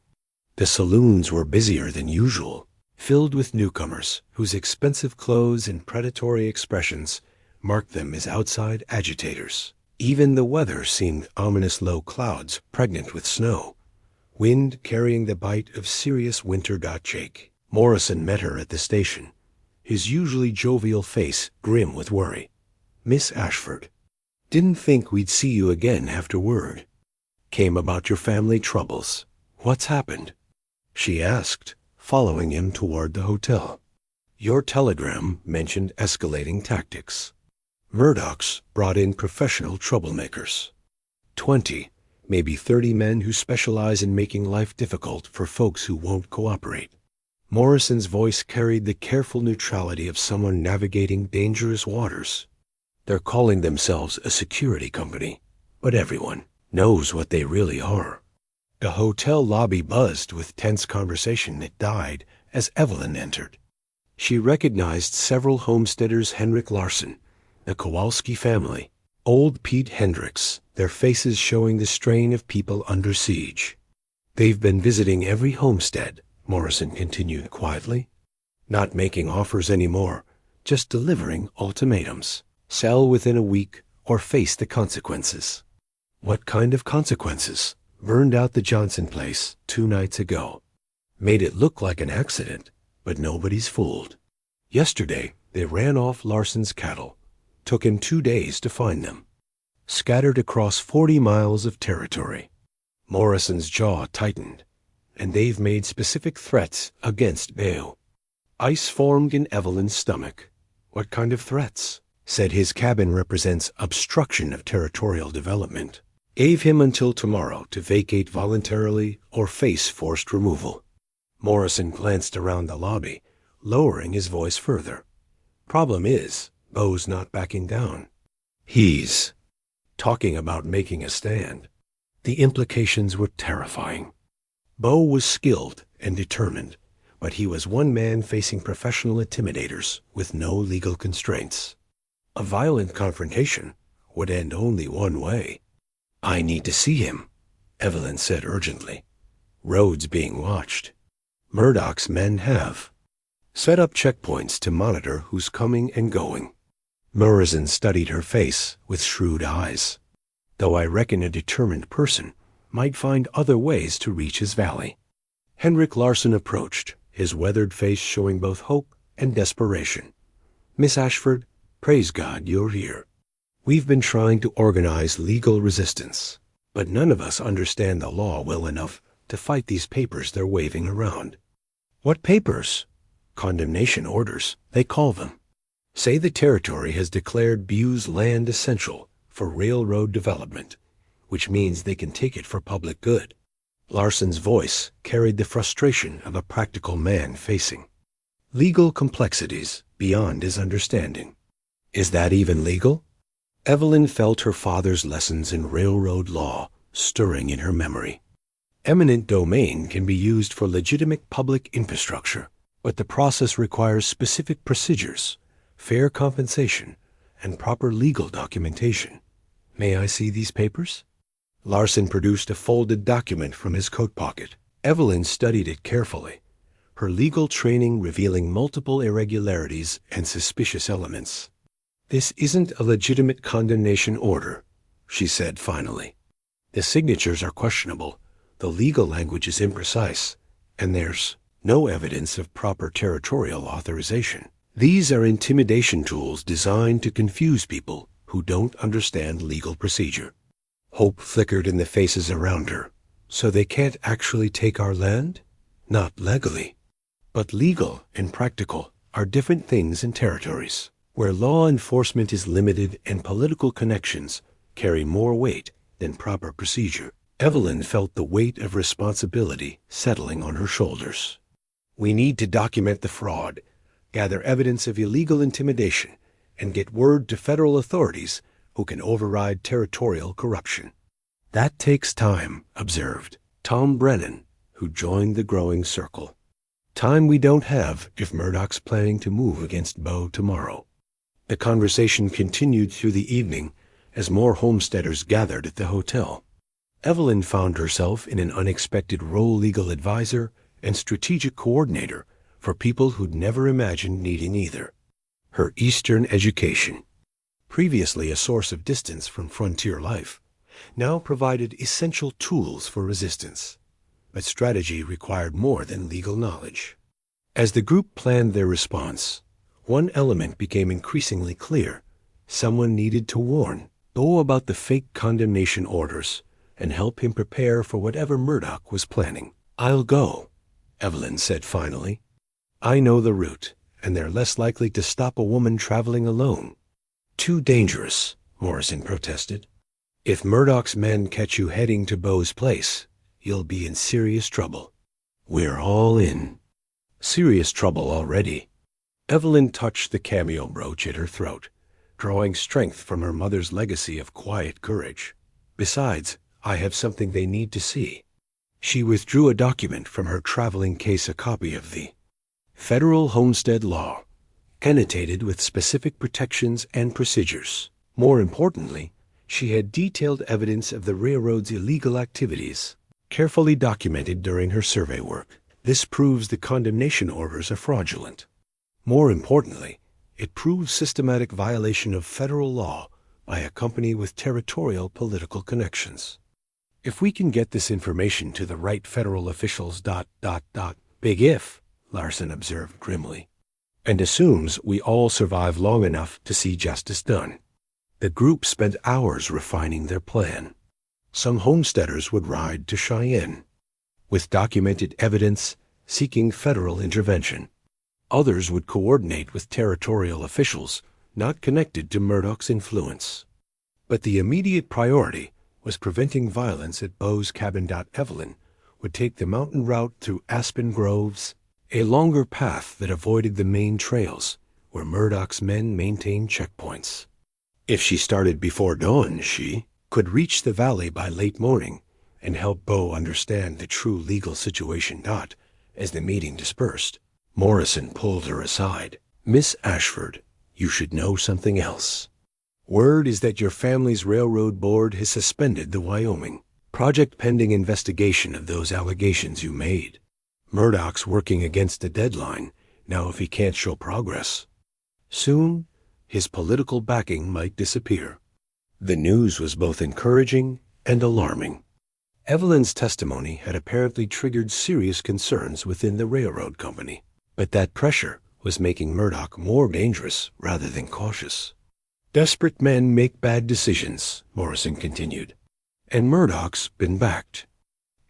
The saloons were busier than usual, filled with newcomers whose expensive clothes and predatory expressions marked them as outside agitators. Even the weather seemed ominous, low clouds pregnant with snow, wind carrying the bite of serious winter. Jake Morrison met her at the station, his usually jovial face grim with worry. "Miss Ashford, didn't think we'd see you again after word came about your family troubles. What's happened?" she asked, following him toward the hotel. "Your telegram mentioned escalating tactics. Murdoch's brought in professional troublemakers. 20, maybe 30 men who specialize in making life difficult for folks who won't cooperate." Morrison's voice carried the careful neutrality of someone navigating dangerous waters. "They're calling themselves a security company, but everyone knows what they really are. The hotel lobby buzzed with tense conversation that died as Evelyn entered. She recognized several homesteaders: Henrik Larson, the Kowalski family, old Pete Hendricks, their faces showing the strain of people under siege. "They've been visiting every homestead," Morrison continued quietly. "Not making offers anymore, just delivering ultimatums. Sell within a week or face the consequences." "What kind of consequences?" "Burned out the Johnson place 2 nights ago. Made it look like an accident, but nobody's fooled. Yesterday, they ran off Larson's cattle. Took him 2 days to find them. Scattered across 40 miles of territory." Morrison's jaw tightened. "And they've made specific threats against Beau." Ice formed in Evelyn's stomach. "What kind of threats?" "Said his cabin represents obstruction of territorial development. Gave him until tomorrow to vacate voluntarily or face forced removal." Morrison glanced around the lobby, lowering his voice further. "Problem is, Beau's not backing down. He's talking about making a stand." The implications were terrifying. Beau was skilled and determined, but he was one man facing professional intimidators with no legal constraints. A violent confrontation would end only one way. "I need to see him," Evelyn said urgently. "Roads being watched. Murdoch's men have set up checkpoints to monitor who's coming and going." Morrison studied her face with shrewd eyes. "Though I reckon a determined person might find other ways to reach his valley." Henrik Larson approached, his weathered face showing both hope and desperation. "Miss Ashford, praise God you're here. We've been trying to organize legal resistance, but none of us understand the law well enough to fight these papers they're waving around." "What papers?" "Condemnation orders, they call them. Say the territory has declared Beau's land essential for railroad development, which means they can take it for public good." Larson's voice carried the frustration of a practical man facing legal complexities beyond his understanding. "Is that even legal?" Evelyn felt her father's lessons in railroad law stirring in her memory. Eminent domain can be used for legitimate public infrastructure, but the process requires specific procedures, fair compensation, and proper legal documentation. "May I see these papers?" Larson produced a folded document from his coat pocket. Evelyn studied it carefully, her legal training revealing multiple irregularities and suspicious elements. "This isn't a legitimate condemnation order," she said finally. "The signatures are questionable, the legal language is imprecise, and there's no evidence of proper territorial authorization. These are intimidation tools designed to confuse people who don't understand legal procedure." Hope flickered in the faces around her. "So they can't actually take our land?" "Not legally. But legal and practical are different things in territories where law enforcement is limited and political connections carry more weight than proper procedure." Evelyn felt the weight of responsibility settling on her shoulders. "We need to document the fraud, gather evidence of illegal intimidation, and get word to federal authorities who can override territorial corruption." "That takes time," observed Tom Brennan, who joined the growing circle. "Time we don't have if Murdoch's planning to move against Beau tomorrow." The conversation continued through the evening as more homesteaders gathered at the hotel. Evelyn found herself in an unexpected role: legal advisor and strategic coordinator for people who'd never imagined needing either. Her Eastern education, previously a source of distance from frontier life, now provided essential tools for resistance. But strategy required more than legal knowledge. As the group planned their response, one element became increasingly clear. Someone needed to warn Beau about the fake condemnation orders and help him prepare for whatever Murdoch was planning. "I'll go," Evelyn said finally. "I know the route, and they're less likely to stop a woman traveling alone." "Too dangerous," Morrison protested. "If Murdoch's men catch you heading to Beau's place, you'll be in serious trouble." "We're all in serious trouble already." Evelyn touched the cameo brooch at her throat, drawing strength from her mother's legacy of quiet courage. "Besides, I have something they need to see." She withdrew a document from her traveling case, a copy of the federal homestead law, annotated with specific protections and procedures. More importantly, she had detailed evidence of the railroad's illegal activities, carefully documented during her survey work. This proves the condemnation orders are fraudulent. More importantly, it proves systematic violation of federal law by a company with territorial political connections. If we can get this information to the right federal officials... Big if, Larson observed grimly, and assumes we all survive long enough to see justice done. The group spent hours refining their plan. Some homesteaders would ride to Cheyenne, with documented evidence seeking federal intervention. Others would coordinate with territorial officials not connected to Murdoch's influence. But the immediate priority was preventing violence at Beau's cabin. Evelyn would take the mountain route through aspen groves, a longer path that avoided the main trails where Murdoch's men maintained checkpoints. If she started before dawn, she could reach the valley by late morning and help Beau understand the true legal situation. As the meeting dispersed, Morrison pulled her aside. "Miss Ashford, you should know something else. Word is that your family's railroad board has suspended the Wyoming project pending investigation of those allegations you made. Murdoch's working against a deadline now if he can't show progress. Soon, his political backing might disappear." The news was both encouraging and alarming. Evelyn's testimony had apparently triggered serious concerns within the railroad company, but that pressure was making Murdoch more dangerous rather than cautious. "Desperate men make bad decisions," Morrison continued, "and Murdoch's been backed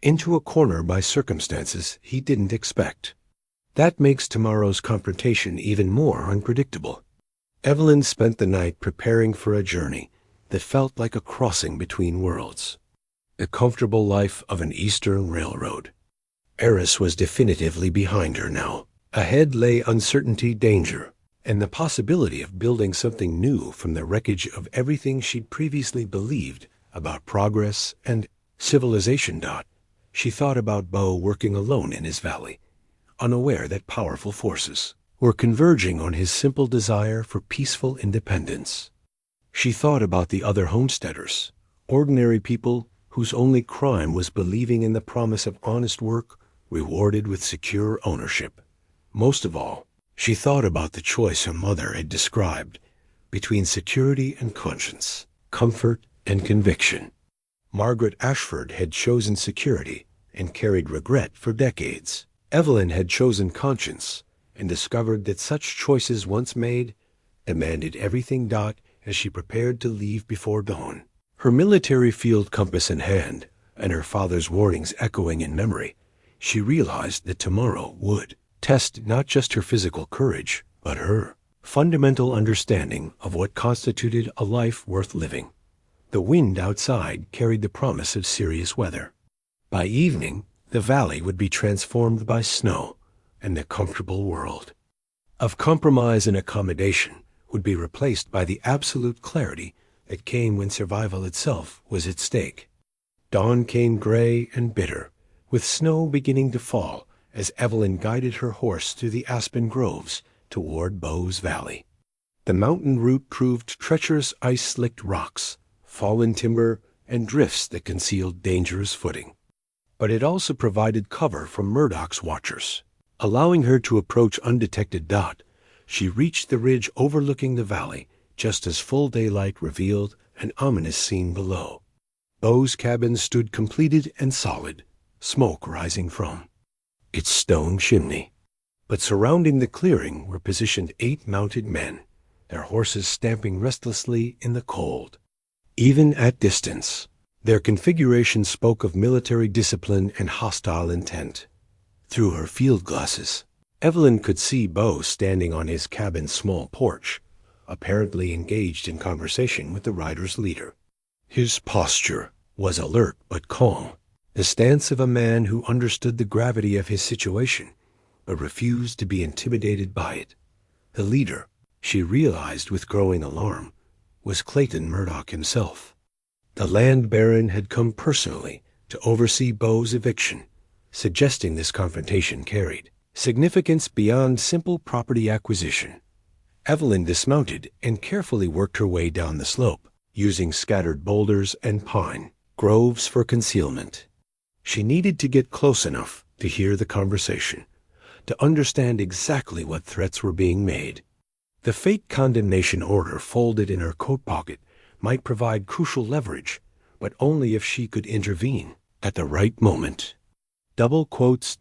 into a corner by circumstances he didn't expect. That makes tomorrow's confrontation even more unpredictable." Evelyn spent the night preparing for a journey that felt like a crossing between worlds. The comfortable life of an Eastern railroad heiress was definitively behind her now. Ahead lay uncertainty, danger, and the possibility of building something new from the wreckage of everything she'd previously believed about progress and civilization. She thought about Beau working alone in his valley, unaware that powerful forces were converging on his simple desire for peaceful independence. She thought about the other homesteaders, ordinary people whose only crime was believing in the promise of honest work rewarded with secure ownership. Most of all, she thought about the choice her mother had described between security and conscience, comfort and conviction. Margaret Ashford had chosen security and carried regret for decades. Evelyn had chosen conscience and discovered that such choices once made demanded everything. As she prepared to leave before dawn, her military field compass in hand and her father's warnings echoing in memory, she realized that tomorrow would test not just her physical courage, but her fundamental understanding of what constituted a life worth living. The wind outside carried the promise of serious weather. By evening, the valley would be transformed by snow, and the comfortable world of compromise and accommodation would be replaced by the absolute clarity that came when survival itself was at stake. Dawn came gray and bitter, with snow beginning to fall as Evelyn guided her horse through the aspen groves toward Beau's valley. The mountain route proved treacherous ice-slicked rocks, fallen timber, and drifts that concealed dangerous footing. But it also provided cover from Murdoch's watchers, allowing her to approach undetected. She reached the ridge overlooking the valley just as full daylight revealed an ominous scene below. Beau's cabin stood completed and solid, smoke rising from its stone chimney. But surrounding the clearing were positioned 8 mounted men, their horses stamping restlessly in the cold. Even at distance, their configuration spoke of military discipline and hostile intent. Through her field glasses, Evelyn could see Beau standing on his cabin's small porch, apparently engaged in conversation with the rider's leader. His posture was alert but calm, the stance of a man who understood the gravity of his situation but refused to be intimidated by it. The leader, she realized with growing alarm, was Clayton Murdoch himself. The land baron had come personally to oversee Beau's eviction, suggesting this confrontation carried significance beyond simple property acquisition. Evelyn dismounted and carefully worked her way down the slope, using scattered boulders and pine groves for concealment. She needed to get close enough to hear the conversation, to understand exactly what threats were being made. The fake condemnation order folded in her coat pocket might provide crucial leverage, but only if she could intervene at the right moment. Double quotes ...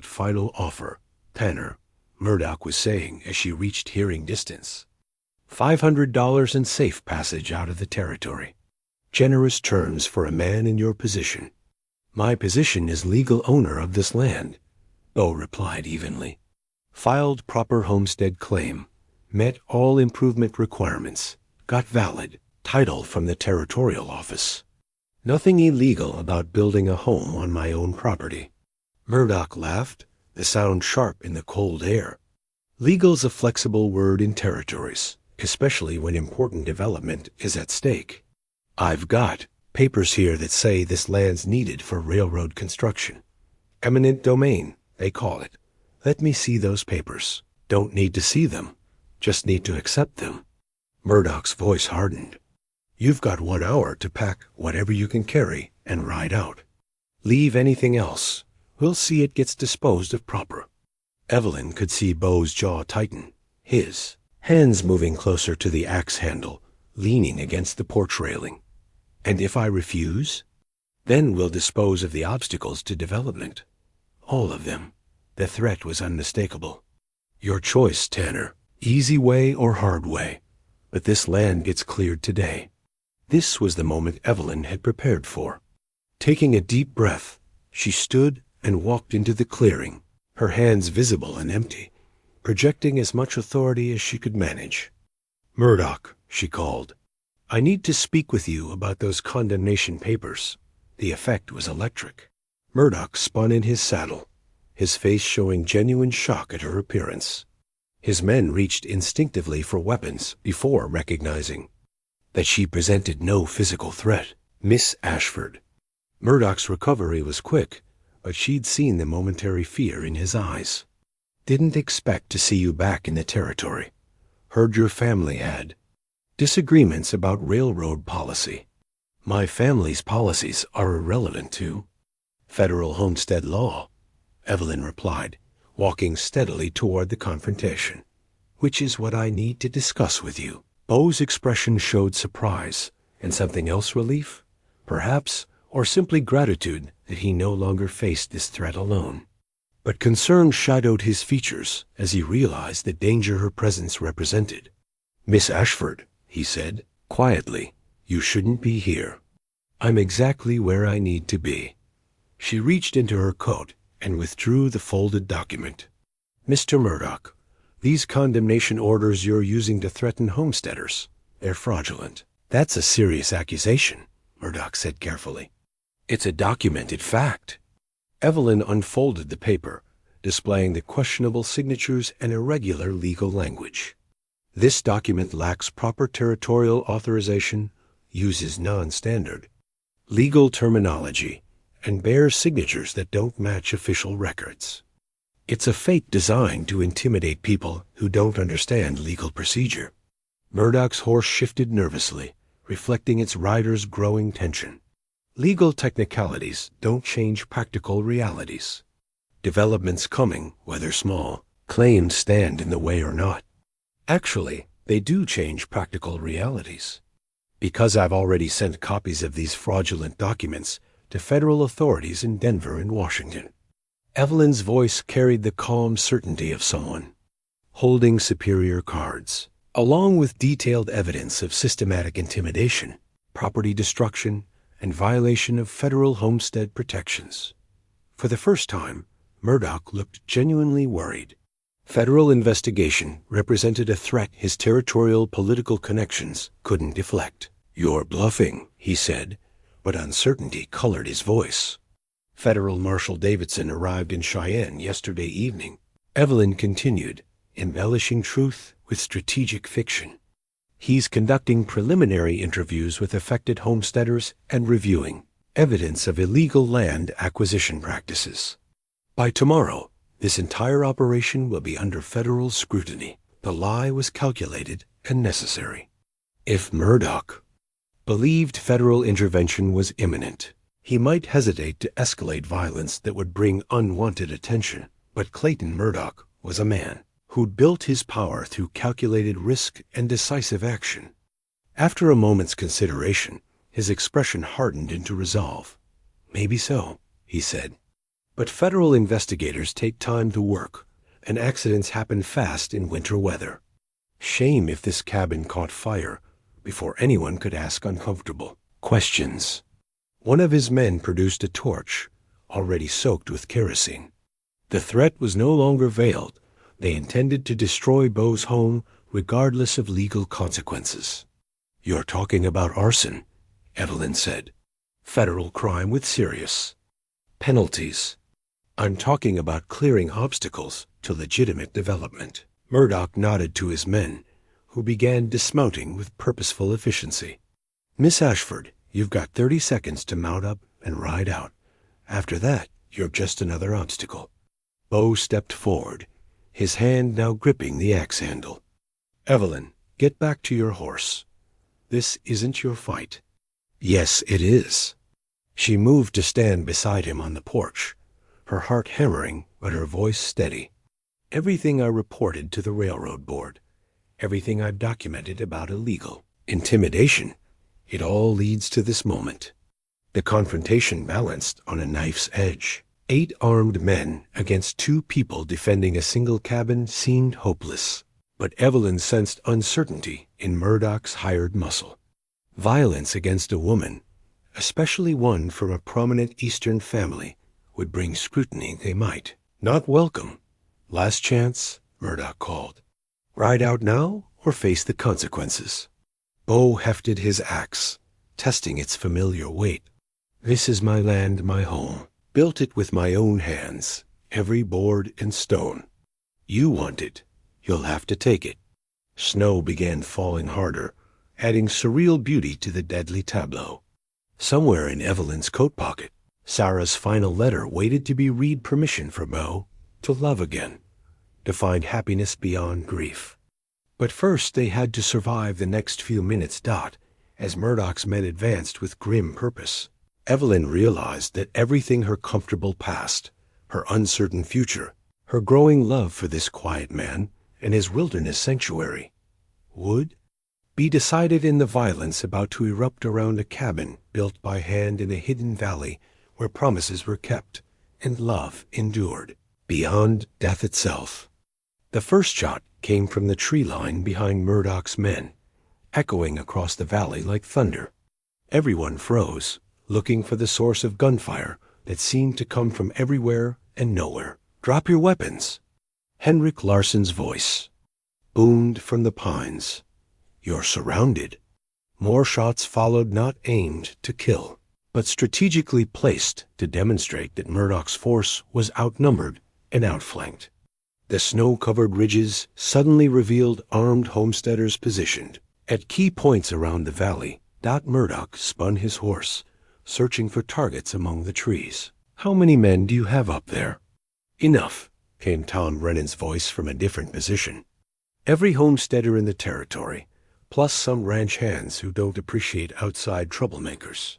final offer, Tanner, Murdoch was saying as she reached hearing distance. $500 and safe passage out of the territory. Generous terms for a man in your position. My position is legal owner of this land, Beau replied evenly. Filed proper homestead claim, met all improvement requirements, got valid title from the territorial office. Nothing illegal about building a home on my own property. Murdoch laughed, the sound sharp in the cold air. Legal's a flexible word in territories, especially when important development is at stake. I've got papers here that say this land's needed for railroad construction. Eminent domain, they call it. Let me see those papers. Don't need to see them, just need to accept them. Murdoch's voice hardened. You've got 1 hour to pack whatever you can carry and ride out. Leave anything else. We'll see it gets disposed of proper. Evelyn could see Beau's jaw tighten, his hands moving closer to the axe handle, leaning against the porch railing. And if I refuse? Then we'll dispose of the obstacles to development. All of them. The threat was unmistakable. Your choice, Tanner. Easy way or hard way. But this land gets cleared today. This was the moment Evelyn had prepared for. Taking a deep breath, she stood and walked into the clearing, her hands visible and empty, projecting as much authority as she could manage. Murdoch, she called. I need to speak with you about those condemnation papers. The effect was electric. Murdoch spun in his saddle, his face showing genuine shock at her appearance. His men reached instinctively for weapons before recognizing that she presented no physical threat. Miss Ashford. Murdoch's recovery was quick, but she'd seen the momentary fear in his eyes. Didn't expect to see you back in the territory. Heard your family had disagreements about railroad policy. My family's policies are irrelevant to federal homestead law, Evelyn replied, walking steadily toward the confrontation. Which is what I need to discuss with you. Beau's expression showed surprise, and something else relief, perhaps, or simply gratitude that he no longer faced this threat alone. But concern shadowed his features as he realized the danger her presence represented. Miss Ashford, he said, quietly, you shouldn't be here. I'm exactly where I need to be. She reached into her coat and withdrew the folded document. Mr. Murdoch, these condemnation orders you're using to threaten homesteaders, they're fraudulent. That's a serious accusation, Murdoch said carefully. It's a documented fact. Evelyn unfolded the paper, displaying the questionable signatures and irregular legal language. This document lacks proper territorial authorization, uses non-standard legal terminology, and bears signatures that don't match official records. It's a fake designed to intimidate people who don't understand legal procedure. Murdoch's horse shifted nervously, reflecting its rider's growing tension. Legal technicalities don't change practical realities. Developments coming, whether small, claims stand in the way or not. Actually, they do change practical realities. Because I've already sent copies of these fraudulent documents to federal authorities in Denver and Washington. Evelyn's voice carried the calm certainty of someone holding superior cards, along with detailed evidence of systematic intimidation, property destruction, and violation of federal homestead protections. For the first time, Murdoch looked genuinely worried. Federal investigation represented a threat his territorial political connections couldn't deflect. You're bluffing, he said, but uncertainty colored his voice. Federal Marshal Davidson arrived in Cheyenne yesterday evening. Evelyn continued, embellishing truth with strategic fiction. He's conducting preliminary interviews with affected homesteaders and reviewing evidence of illegal land acquisition practices. By tomorrow, this entire operation will be under federal scrutiny. The lie was calculated and necessary. If Murdoch believed federal intervention was imminent, he might hesitate to escalate violence that would bring unwanted attention. But Clayton Murdoch was a man who'd built his power through calculated risk and decisive action. After a moment's consideration, his expression hardened into resolve. "Maybe so," he said. "But federal investigators take time to work, and accidents happen fast in winter weather. Shame if this cabin caught fire before anyone could ask uncomfortable questions." One of his men produced a torch, already soaked with kerosene. The threat was no longer veiled. They intended to destroy Beau's home regardless of legal consequences. "You're talking about arson," Evelyn said. "Federal crime with serious penalties." "I'm talking about clearing obstacles to legitimate development." Murdoch nodded to his men, who began dismounting with purposeful efficiency. "Miss Ashford, you've got 30 seconds to mount up and ride out. After that, you're just another obstacle." Beau stepped forward, his hand now gripping the axe handle. "Evelyn, get back to your horse. This isn't your fight." "Yes, it is." She moved to stand beside him on the porch, her heart hammering but her voice steady. "Everything I reported to the railroad board, everything I've documented about illegal intimidation, it all leads to this moment." The confrontation balanced on a knife's edge. 8 armed men against 2 people defending a single cabin seemed hopeless. But Evelyn sensed uncertainty in Murdoch's hired muscle. Violence against a woman, especially one from a prominent Eastern family, would bring scrutiny they might not welcome. "Last chance," Murdoch called. "Ride out now or face the consequences." Beau hefted his axe, testing its familiar weight. "This is my land, my home. Built it with my own hands, every board and stone. You want it, you'll have to take it." Snow began falling harder, adding surreal beauty to the deadly tableau. Somewhere in Evelyn's coat pocket, Sarah's final letter waited to be read permission for Beau to love again, to find happiness beyond grief. But first they had to survive the next few minutes. As Murdoch's men advanced with grim purpose, Evelyn realized that everything, her comfortable past, her uncertain future, her growing love for this quiet man and his wilderness sanctuary, would be decided in the violence about to erupt around a cabin built by hand in a hidden valley where promises were kept and love endured beyond death itself. The first shot came from the tree line behind Murdoch's men, echoing across the valley like thunder. Everyone froze, looking for the source of gunfire that seemed to come from everywhere and nowhere. "Drop your weapons," Henrik Larsson's voice boomed from the pines. "You're surrounded." More shots followed, not aimed to kill, but strategically placed to demonstrate that Murdoch's force was outnumbered and outflanked. The snow-covered ridges suddenly revealed armed homesteaders positioned at key points around the valley. Murdoch spun his horse, searching for targets among the trees. "How many men do you have up there?" "Enough," came Tom Brennan's voice from a different position. "Every homesteader in the territory, plus some ranch hands who don't appreciate outside troublemakers."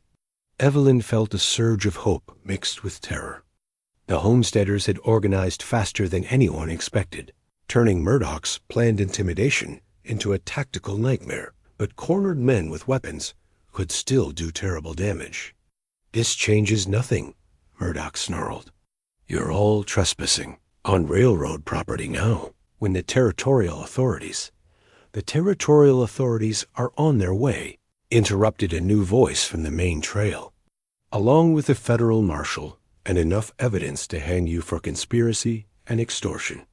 Evelyn felt a surge of hope mixed with terror. The homesteaders had organized faster than anyone expected, turning Murdoch's planned intimidation into a tactical nightmare. But cornered men with weapons could still do terrible damage. "This changes nothing," Murdoch snarled. "You're all trespassing on railroad property now. When the territorial authorities are on their way," interrupted a new voice from the main trail. "Along with the federal marshal and enough evidence to hang you for conspiracy and extortion."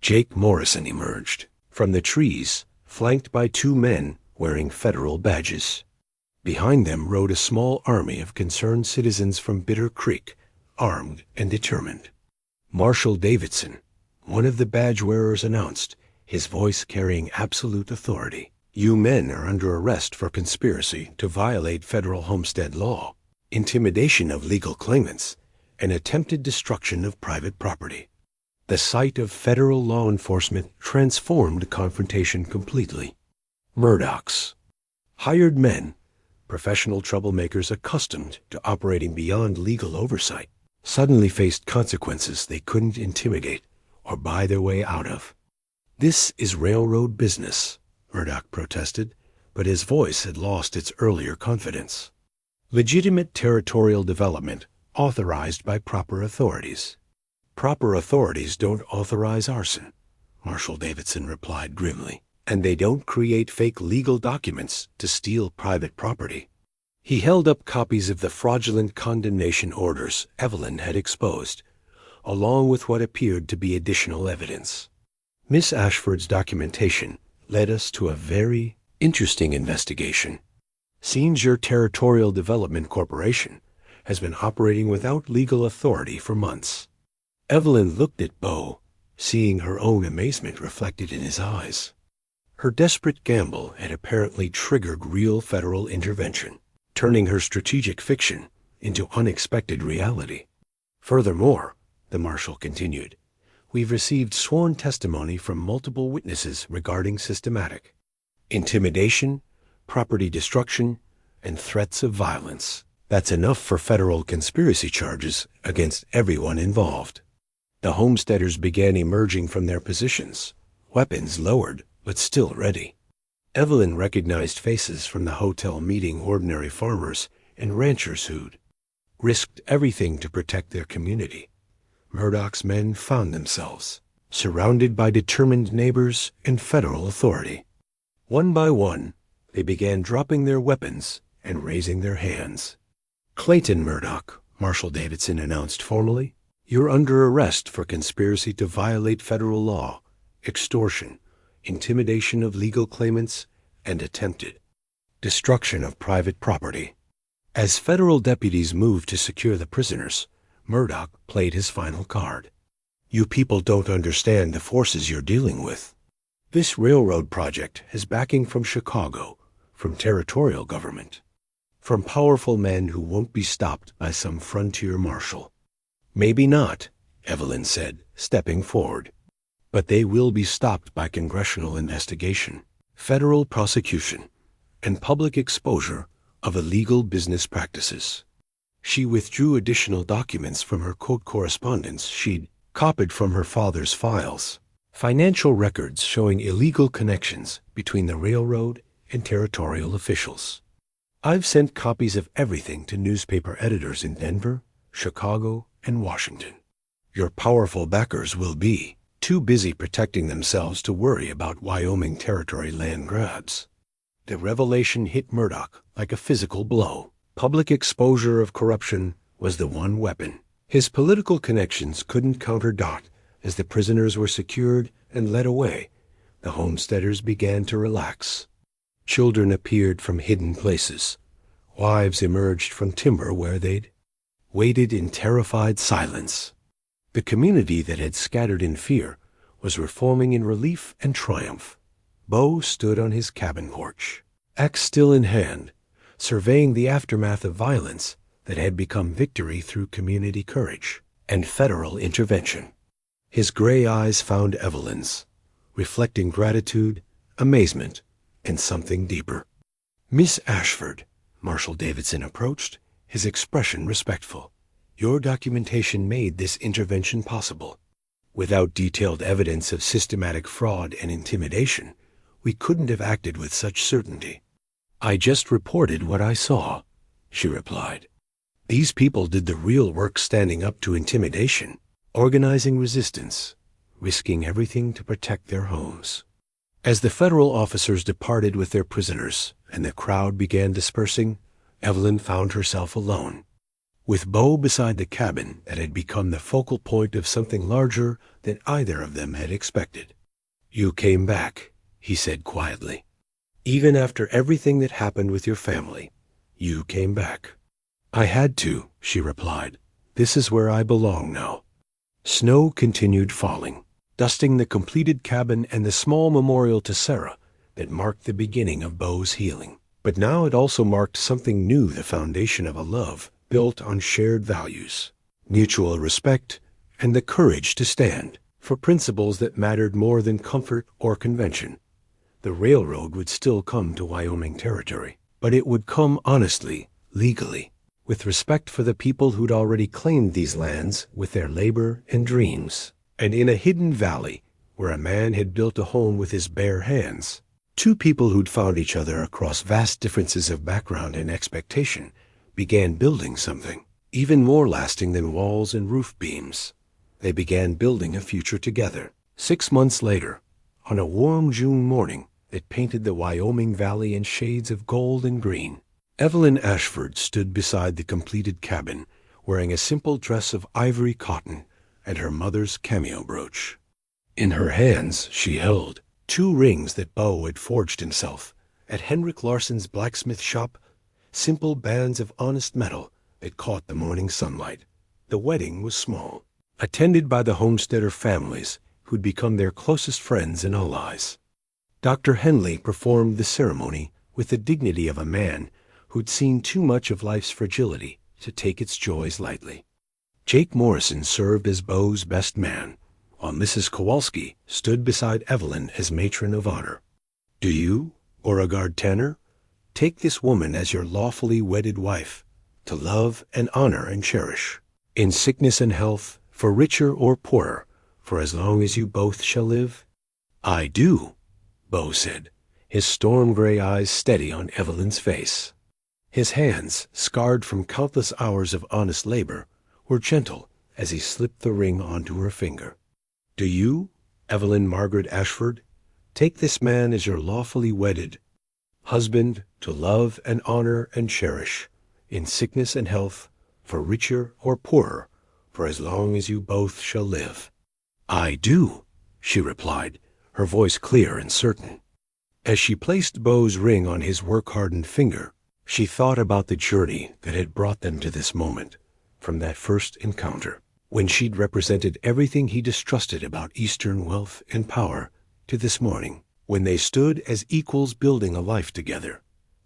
Jake Morrison emerged from the trees, flanked by 2 men wearing federal badges. Behind them rode a small army of concerned citizens from Bitter Creek, armed and determined. Marshal Davidson, one of the badge-wearers, announced, his voice carrying absolute authority. "You men are under arrest for conspiracy to violate federal homestead law. intimidation of legal claimants, and attempted destruction of private property. The sight of federal law enforcement transformed confrontation completely. Murdoch's hired men, professional troublemakers accustomed to operating beyond legal oversight, suddenly faced consequences they couldn't intimidate or buy their way out of. "This is railroad business," Murdoch protested, but his voice had lost its earlier confidence. "Legitimate territorial development authorized by proper authorities." "Proper authorities don't authorize arson," Marshal Davidson replied grimly, "and they don't create fake legal documents to steal private property." He held up copies of the fraudulent condemnation orders Evelyn had exposed, along with what appeared to be additional evidence. "Miss Ashford's documentation led us to a very interesting investigation. Seems your Territorial Development Corporation has been operating without legal authority for months." Evelyn looked at Beau, seeing her own amazement reflected in his eyes. Her desperate gamble had apparently triggered real federal intervention, turning her strategic fiction into unexpected reality. "Furthermore," the marshal continued, "we've received sworn testimony from multiple witnesses regarding systematic intimidation, property destruction, and threats of violence. That's enough for federal conspiracy charges against everyone involved." The homesteaders began emerging from their positions, weapons lowered but still ready. Evelyn recognized faces from the hotel meeting ordinary farmers and ranchers who'd risked everything to protect their community. Murdoch's men found themselves surrounded by determined neighbors and federal authority. One by one, they began dropping their weapons and raising their hands. "Clayton Murdoch," Marshal Davidson announced formally, "you're under arrest for conspiracy to violate federal law, extortion, intimidation of legal claimants, and attempted destruction of private property." As federal deputies moved to secure the prisoners, Murdoch played his final card. "You people don't understand the forces you're dealing with. This railroad project has backing from Chicago, from territorial government, from powerful men who won't be stopped by some frontier marshal." "Maybe not," Evelyn said, stepping forward. "But they will be stopped by congressional investigation, federal prosecution, and public exposure of illegal business practices." She withdrew additional documents from her court correspondence she'd copied from her father's files, financial records showing illegal connections between the railroad and territorial officials. "I've sent copies of everything to newspaper editors in Denver, Chicago, and Washington. Your powerful backers will be too busy protecting themselves to worry about Wyoming territory land grabs." The revelation hit Murdoch like a physical blow. Public exposure of corruption was the one weapon. His political connections couldn't counter Dot. As the prisoners were secured and led away, the homesteaders began to relax. Children appeared from hidden places. Wives emerged from timber where they'd waited in terrified silence. The community that had scattered in fear was reforming in relief and triumph. Beau stood on his cabin porch, axe still in hand, surveying the aftermath of violence that had become victory through community courage and federal intervention. His gray eyes found Evelyn's, reflecting gratitude, amazement, and something deeper. "Miss Ashford," Marshal Davidson approached, his expression respectful, "your documentation made this intervention possible. Without detailed evidence of systematic fraud and intimidation, we couldn't have acted with such certainty." "I just reported what I saw," she replied. "These people did the real work standing up to intimidation, organizing resistance, risking everything to protect their homes." As the federal officers departed with their prisoners and the crowd began dispersing, Evelyn found herself alone, with Beau beside the cabin that had become the focal point of something larger than either of them had expected. "You came back," he said quietly. "Even after everything that happened with your family, you came back." "I had to," she replied. "This is where I belong now." Snow continued falling, dusting the completed cabin and the small memorial to Sarah that marked the beginning of Beau's healing. But now it also marked something new, the foundation of a love built on shared values, mutual respect, and the courage to stand for principles that mattered more than comfort or convention. The railroad would still come to Wyoming territory, but it would come honestly, legally, with respect for the people who'd already claimed these lands with their labor and dreams. And in a hidden valley, where a man had built a home with his bare hands, two people who'd found each other across vast differences of background and expectation began building something, even more lasting than walls and roof beams. They began building a future together. 6 months later, on a warm June morning that painted the Wyoming Valley in shades of gold and green, Evelyn Ashford stood beside the completed cabin, wearing a simple dress of ivory cotton and her mother's cameo brooch. In her hands she held 2 rings that Beau had forged himself at Henrik Larsson's blacksmith shop, simple bands of honest metal that caught the morning sunlight. The wedding was small, attended by the homesteader families who'd become their closest friends and allies. Dr. Henley performed the ceremony with the dignity of a man who'd seen too much of life's fragility to take its joys lightly. Jake Morrison served as Beau's best man, while Mrs. Kowalski stood beside Evelyn as matron of honor. Do you, Beauregard Tanner, take this woman as your lawfully wedded wife, to love and honor and cherish, in sickness and health, for richer or poorer, for as long as you both shall live? I do, Beau said, his storm-gray eyes steady on Evelyn's face. His hands, scarred from countless hours of honest labor, were gentle as he slipped the ring onto her finger. Do you, Evelyn Margaret Ashford, take this man as your lawfully wedded husband, to love and honor and cherish, in sickness and health, for richer or poorer, for as long as you both shall live? I do, she replied, her voice clear and certain. As she placed Beau's ring on his work-hardened finger, she thought about the journey that had brought them to this moment, from that first encounter, when she'd represented everything he distrusted about Eastern wealth and power, to this morning, when they stood as equals building a life together.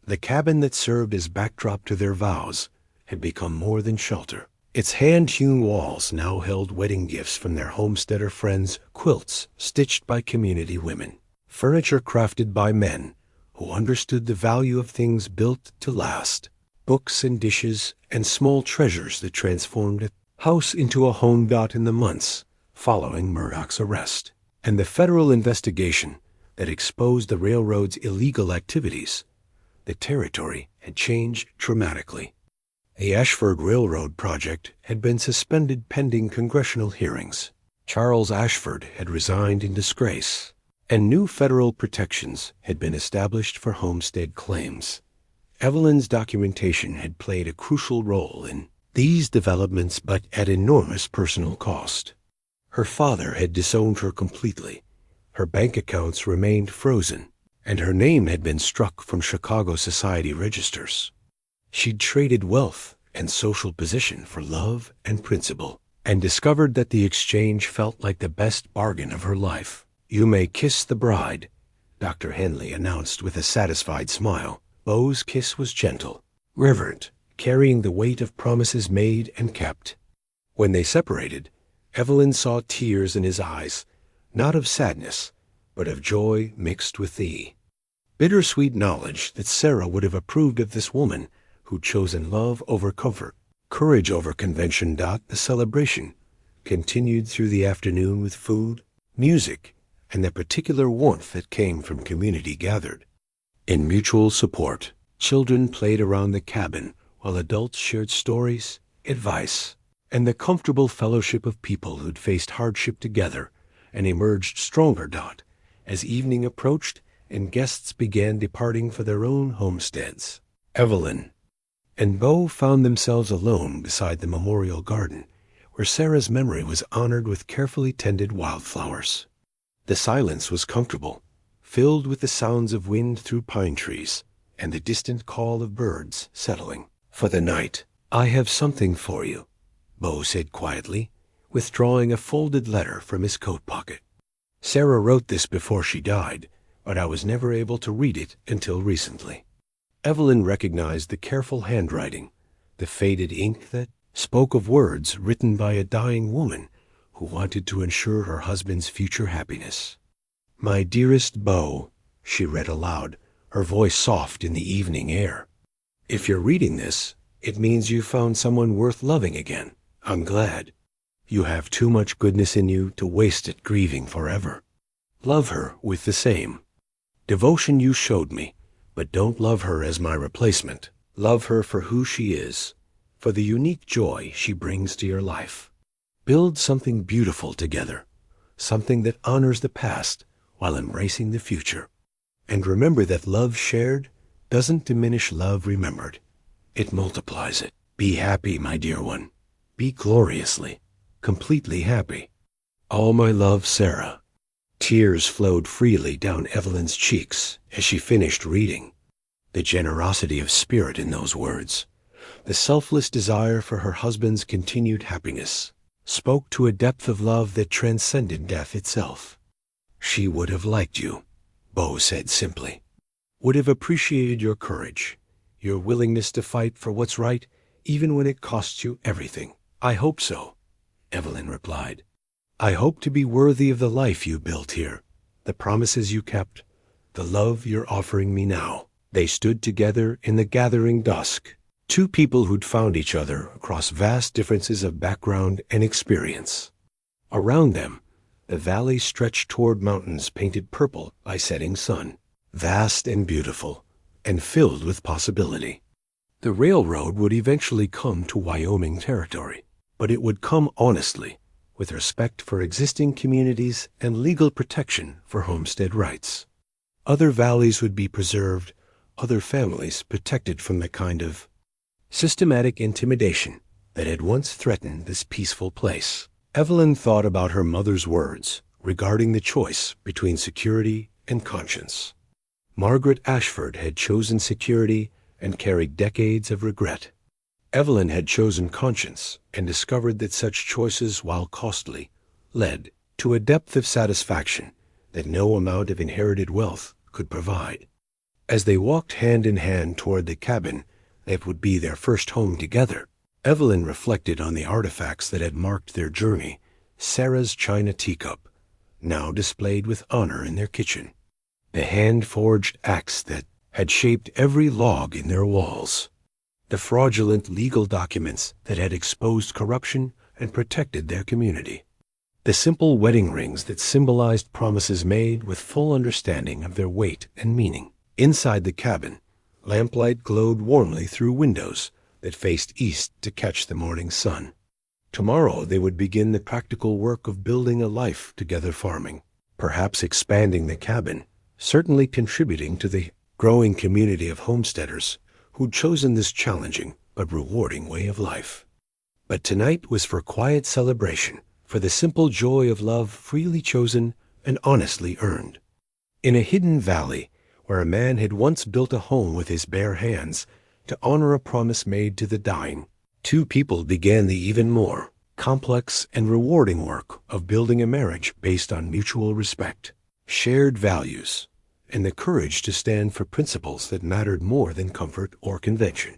The cabin that served as backdrop to their vows had become more than shelter. Its hand-hewn walls now held wedding gifts from their homesteader friends, quilts stitched by community women, furniture crafted by men who understood the value of things built to last, books and dishes and small treasures that transformed a house into a home in the months following Murdoch's arrest, and the federal investigation that exposed the railroad's illegal activities. The territory had changed dramatically. The Ashford Railroad project had been suspended pending congressional hearings. Charles Ashford had resigned in disgrace, and new federal protections had been established for homestead claims. Evelyn's documentation had played a crucial role in these developments, but at enormous personal cost. Her father had disowned her completely. Her bank accounts remained frozen, and her name had been struck from Chicago society registers. She'd traded wealth and social position for love and principle, and discovered that the exchange felt like the best bargain of her life. You may kiss the bride, Dr. Henley announced with a satisfied smile. Beau's kiss was gentle, reverent, carrying the weight of promises made and kept. When they separated, Evelyn saw tears in his eyes, not of sadness, but of joy mixed with the bittersweet knowledge that Sarah would have approved of this woman who'd chosen love over comfort, courage over convention. The celebration continued through the afternoon with food, music, and the particular warmth that came from community gathered. In mutual support, children played around the cabin while adults shared stories, advice, and the comfortable fellowship of people who'd faced hardship together and emerged stronger. As evening approached and guests began departing for their own homesteads, Evelyn and Beau found themselves alone beside the memorial garden, where Sarah's memory was honored with carefully tended wildflowers. The silence was comfortable, filled with the sounds of wind through pine trees and the distant call of birds settling for the night. I have something for you, Beau said quietly, withdrawing a folded letter from his coat pocket. Sarah wrote this before she died, but I was never able to read it until recently. Evelyn recognized the careful handwriting, the faded ink that spoke of words written by a dying woman who wanted to ensure her husband's future happiness. "My dearest Beau," she read aloud, her voice soft in the evening air. "If you're reading this, it means you found someone worth loving again. I'm glad. You have too much goodness in you to waste it grieving forever. Love her with the same devotion you showed me, but don't love her as my replacement. Love her for who she is, for the unique joy she brings to your life. Build something beautiful together, something that honors the past while embracing the future. And remember that love shared doesn't diminish love remembered. It multiplies it. Be happy, my dear one. Be gloriously, completely happy. All my love, Sarah." Tears flowed freely down Evelyn's cheeks as she finished reading. The generosity of spirit in those words, the selfless desire for her husband's continued happiness, spoke to a depth of love that transcended death itself. "She would have liked you," Beau said simply. "Would have appreciated your courage, your willingness to fight for what's right, even when it costs you everything." "I hope so," Evelyn replied. "I hope to be worthy of the life you built here, the promises you kept, the love you're offering me now." They stood together in the gathering dusk, two people who'd found each other across vast differences of background and experience. Around them, the valley stretched toward mountains painted purple by setting sun, vast and beautiful, and filled with possibility. The railroad would eventually come to Wyoming territory, but it would come honestly, with respect for existing communities and legal protection for homestead rights. Other valleys would be preserved, other families protected from the kind of systematic intimidation that had once threatened this peaceful place. Evelyn thought about her mother's words regarding the choice between security and conscience. Margaret Ashford had chosen security and carried decades of regret. Evelyn had chosen conscience and discovered that such choices, while costly, led to a depth of satisfaction that no amount of inherited wealth could provide. As they walked hand in hand toward the cabin that would be their first home together, Evelyn reflected on the artifacts that had marked their journey. Sarah's china teacup, now displayed with honor in their kitchen. The hand-forged axe that had shaped every log in their walls. The fraudulent legal documents that had exposed corruption and protected their community. The simple wedding rings that symbolized promises made with full understanding of their weight and meaning. Inside the cabin, lamplight glowed warmly through windows that faced east to catch the morning sun. Tomorrow they would begin the practical work of building a life together, farming, perhaps expanding the cabin, certainly contributing to the growing community of homesteaders who'd chosen this challenging but rewarding way of life. But tonight was for quiet celebration, for the simple joy of love freely chosen and honestly earned. In a hidden valley, where a man had once built a home with his bare hands to honor a promise made to the dying, two people began the even more complex and rewarding work of building a marriage based on mutual respect, shared values, and the courage to stand for principles that mattered more than comfort or convention.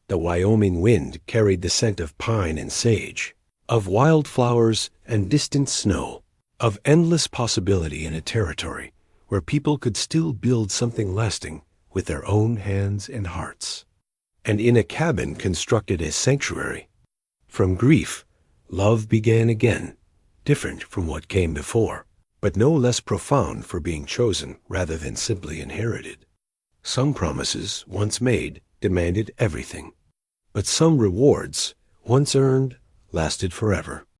The Wyoming wind carried the scent of pine and sage, of wildflowers and distant snow, of endless possibility in a territory where people could still build something lasting with their own hands and hearts. And in a cabin constructed as sanctuary, from grief, love began again, different from what came before, but no less profound for being chosen rather than simply inherited. Some promises, once made, demanded everything, but some rewards, once earned, lasted forever.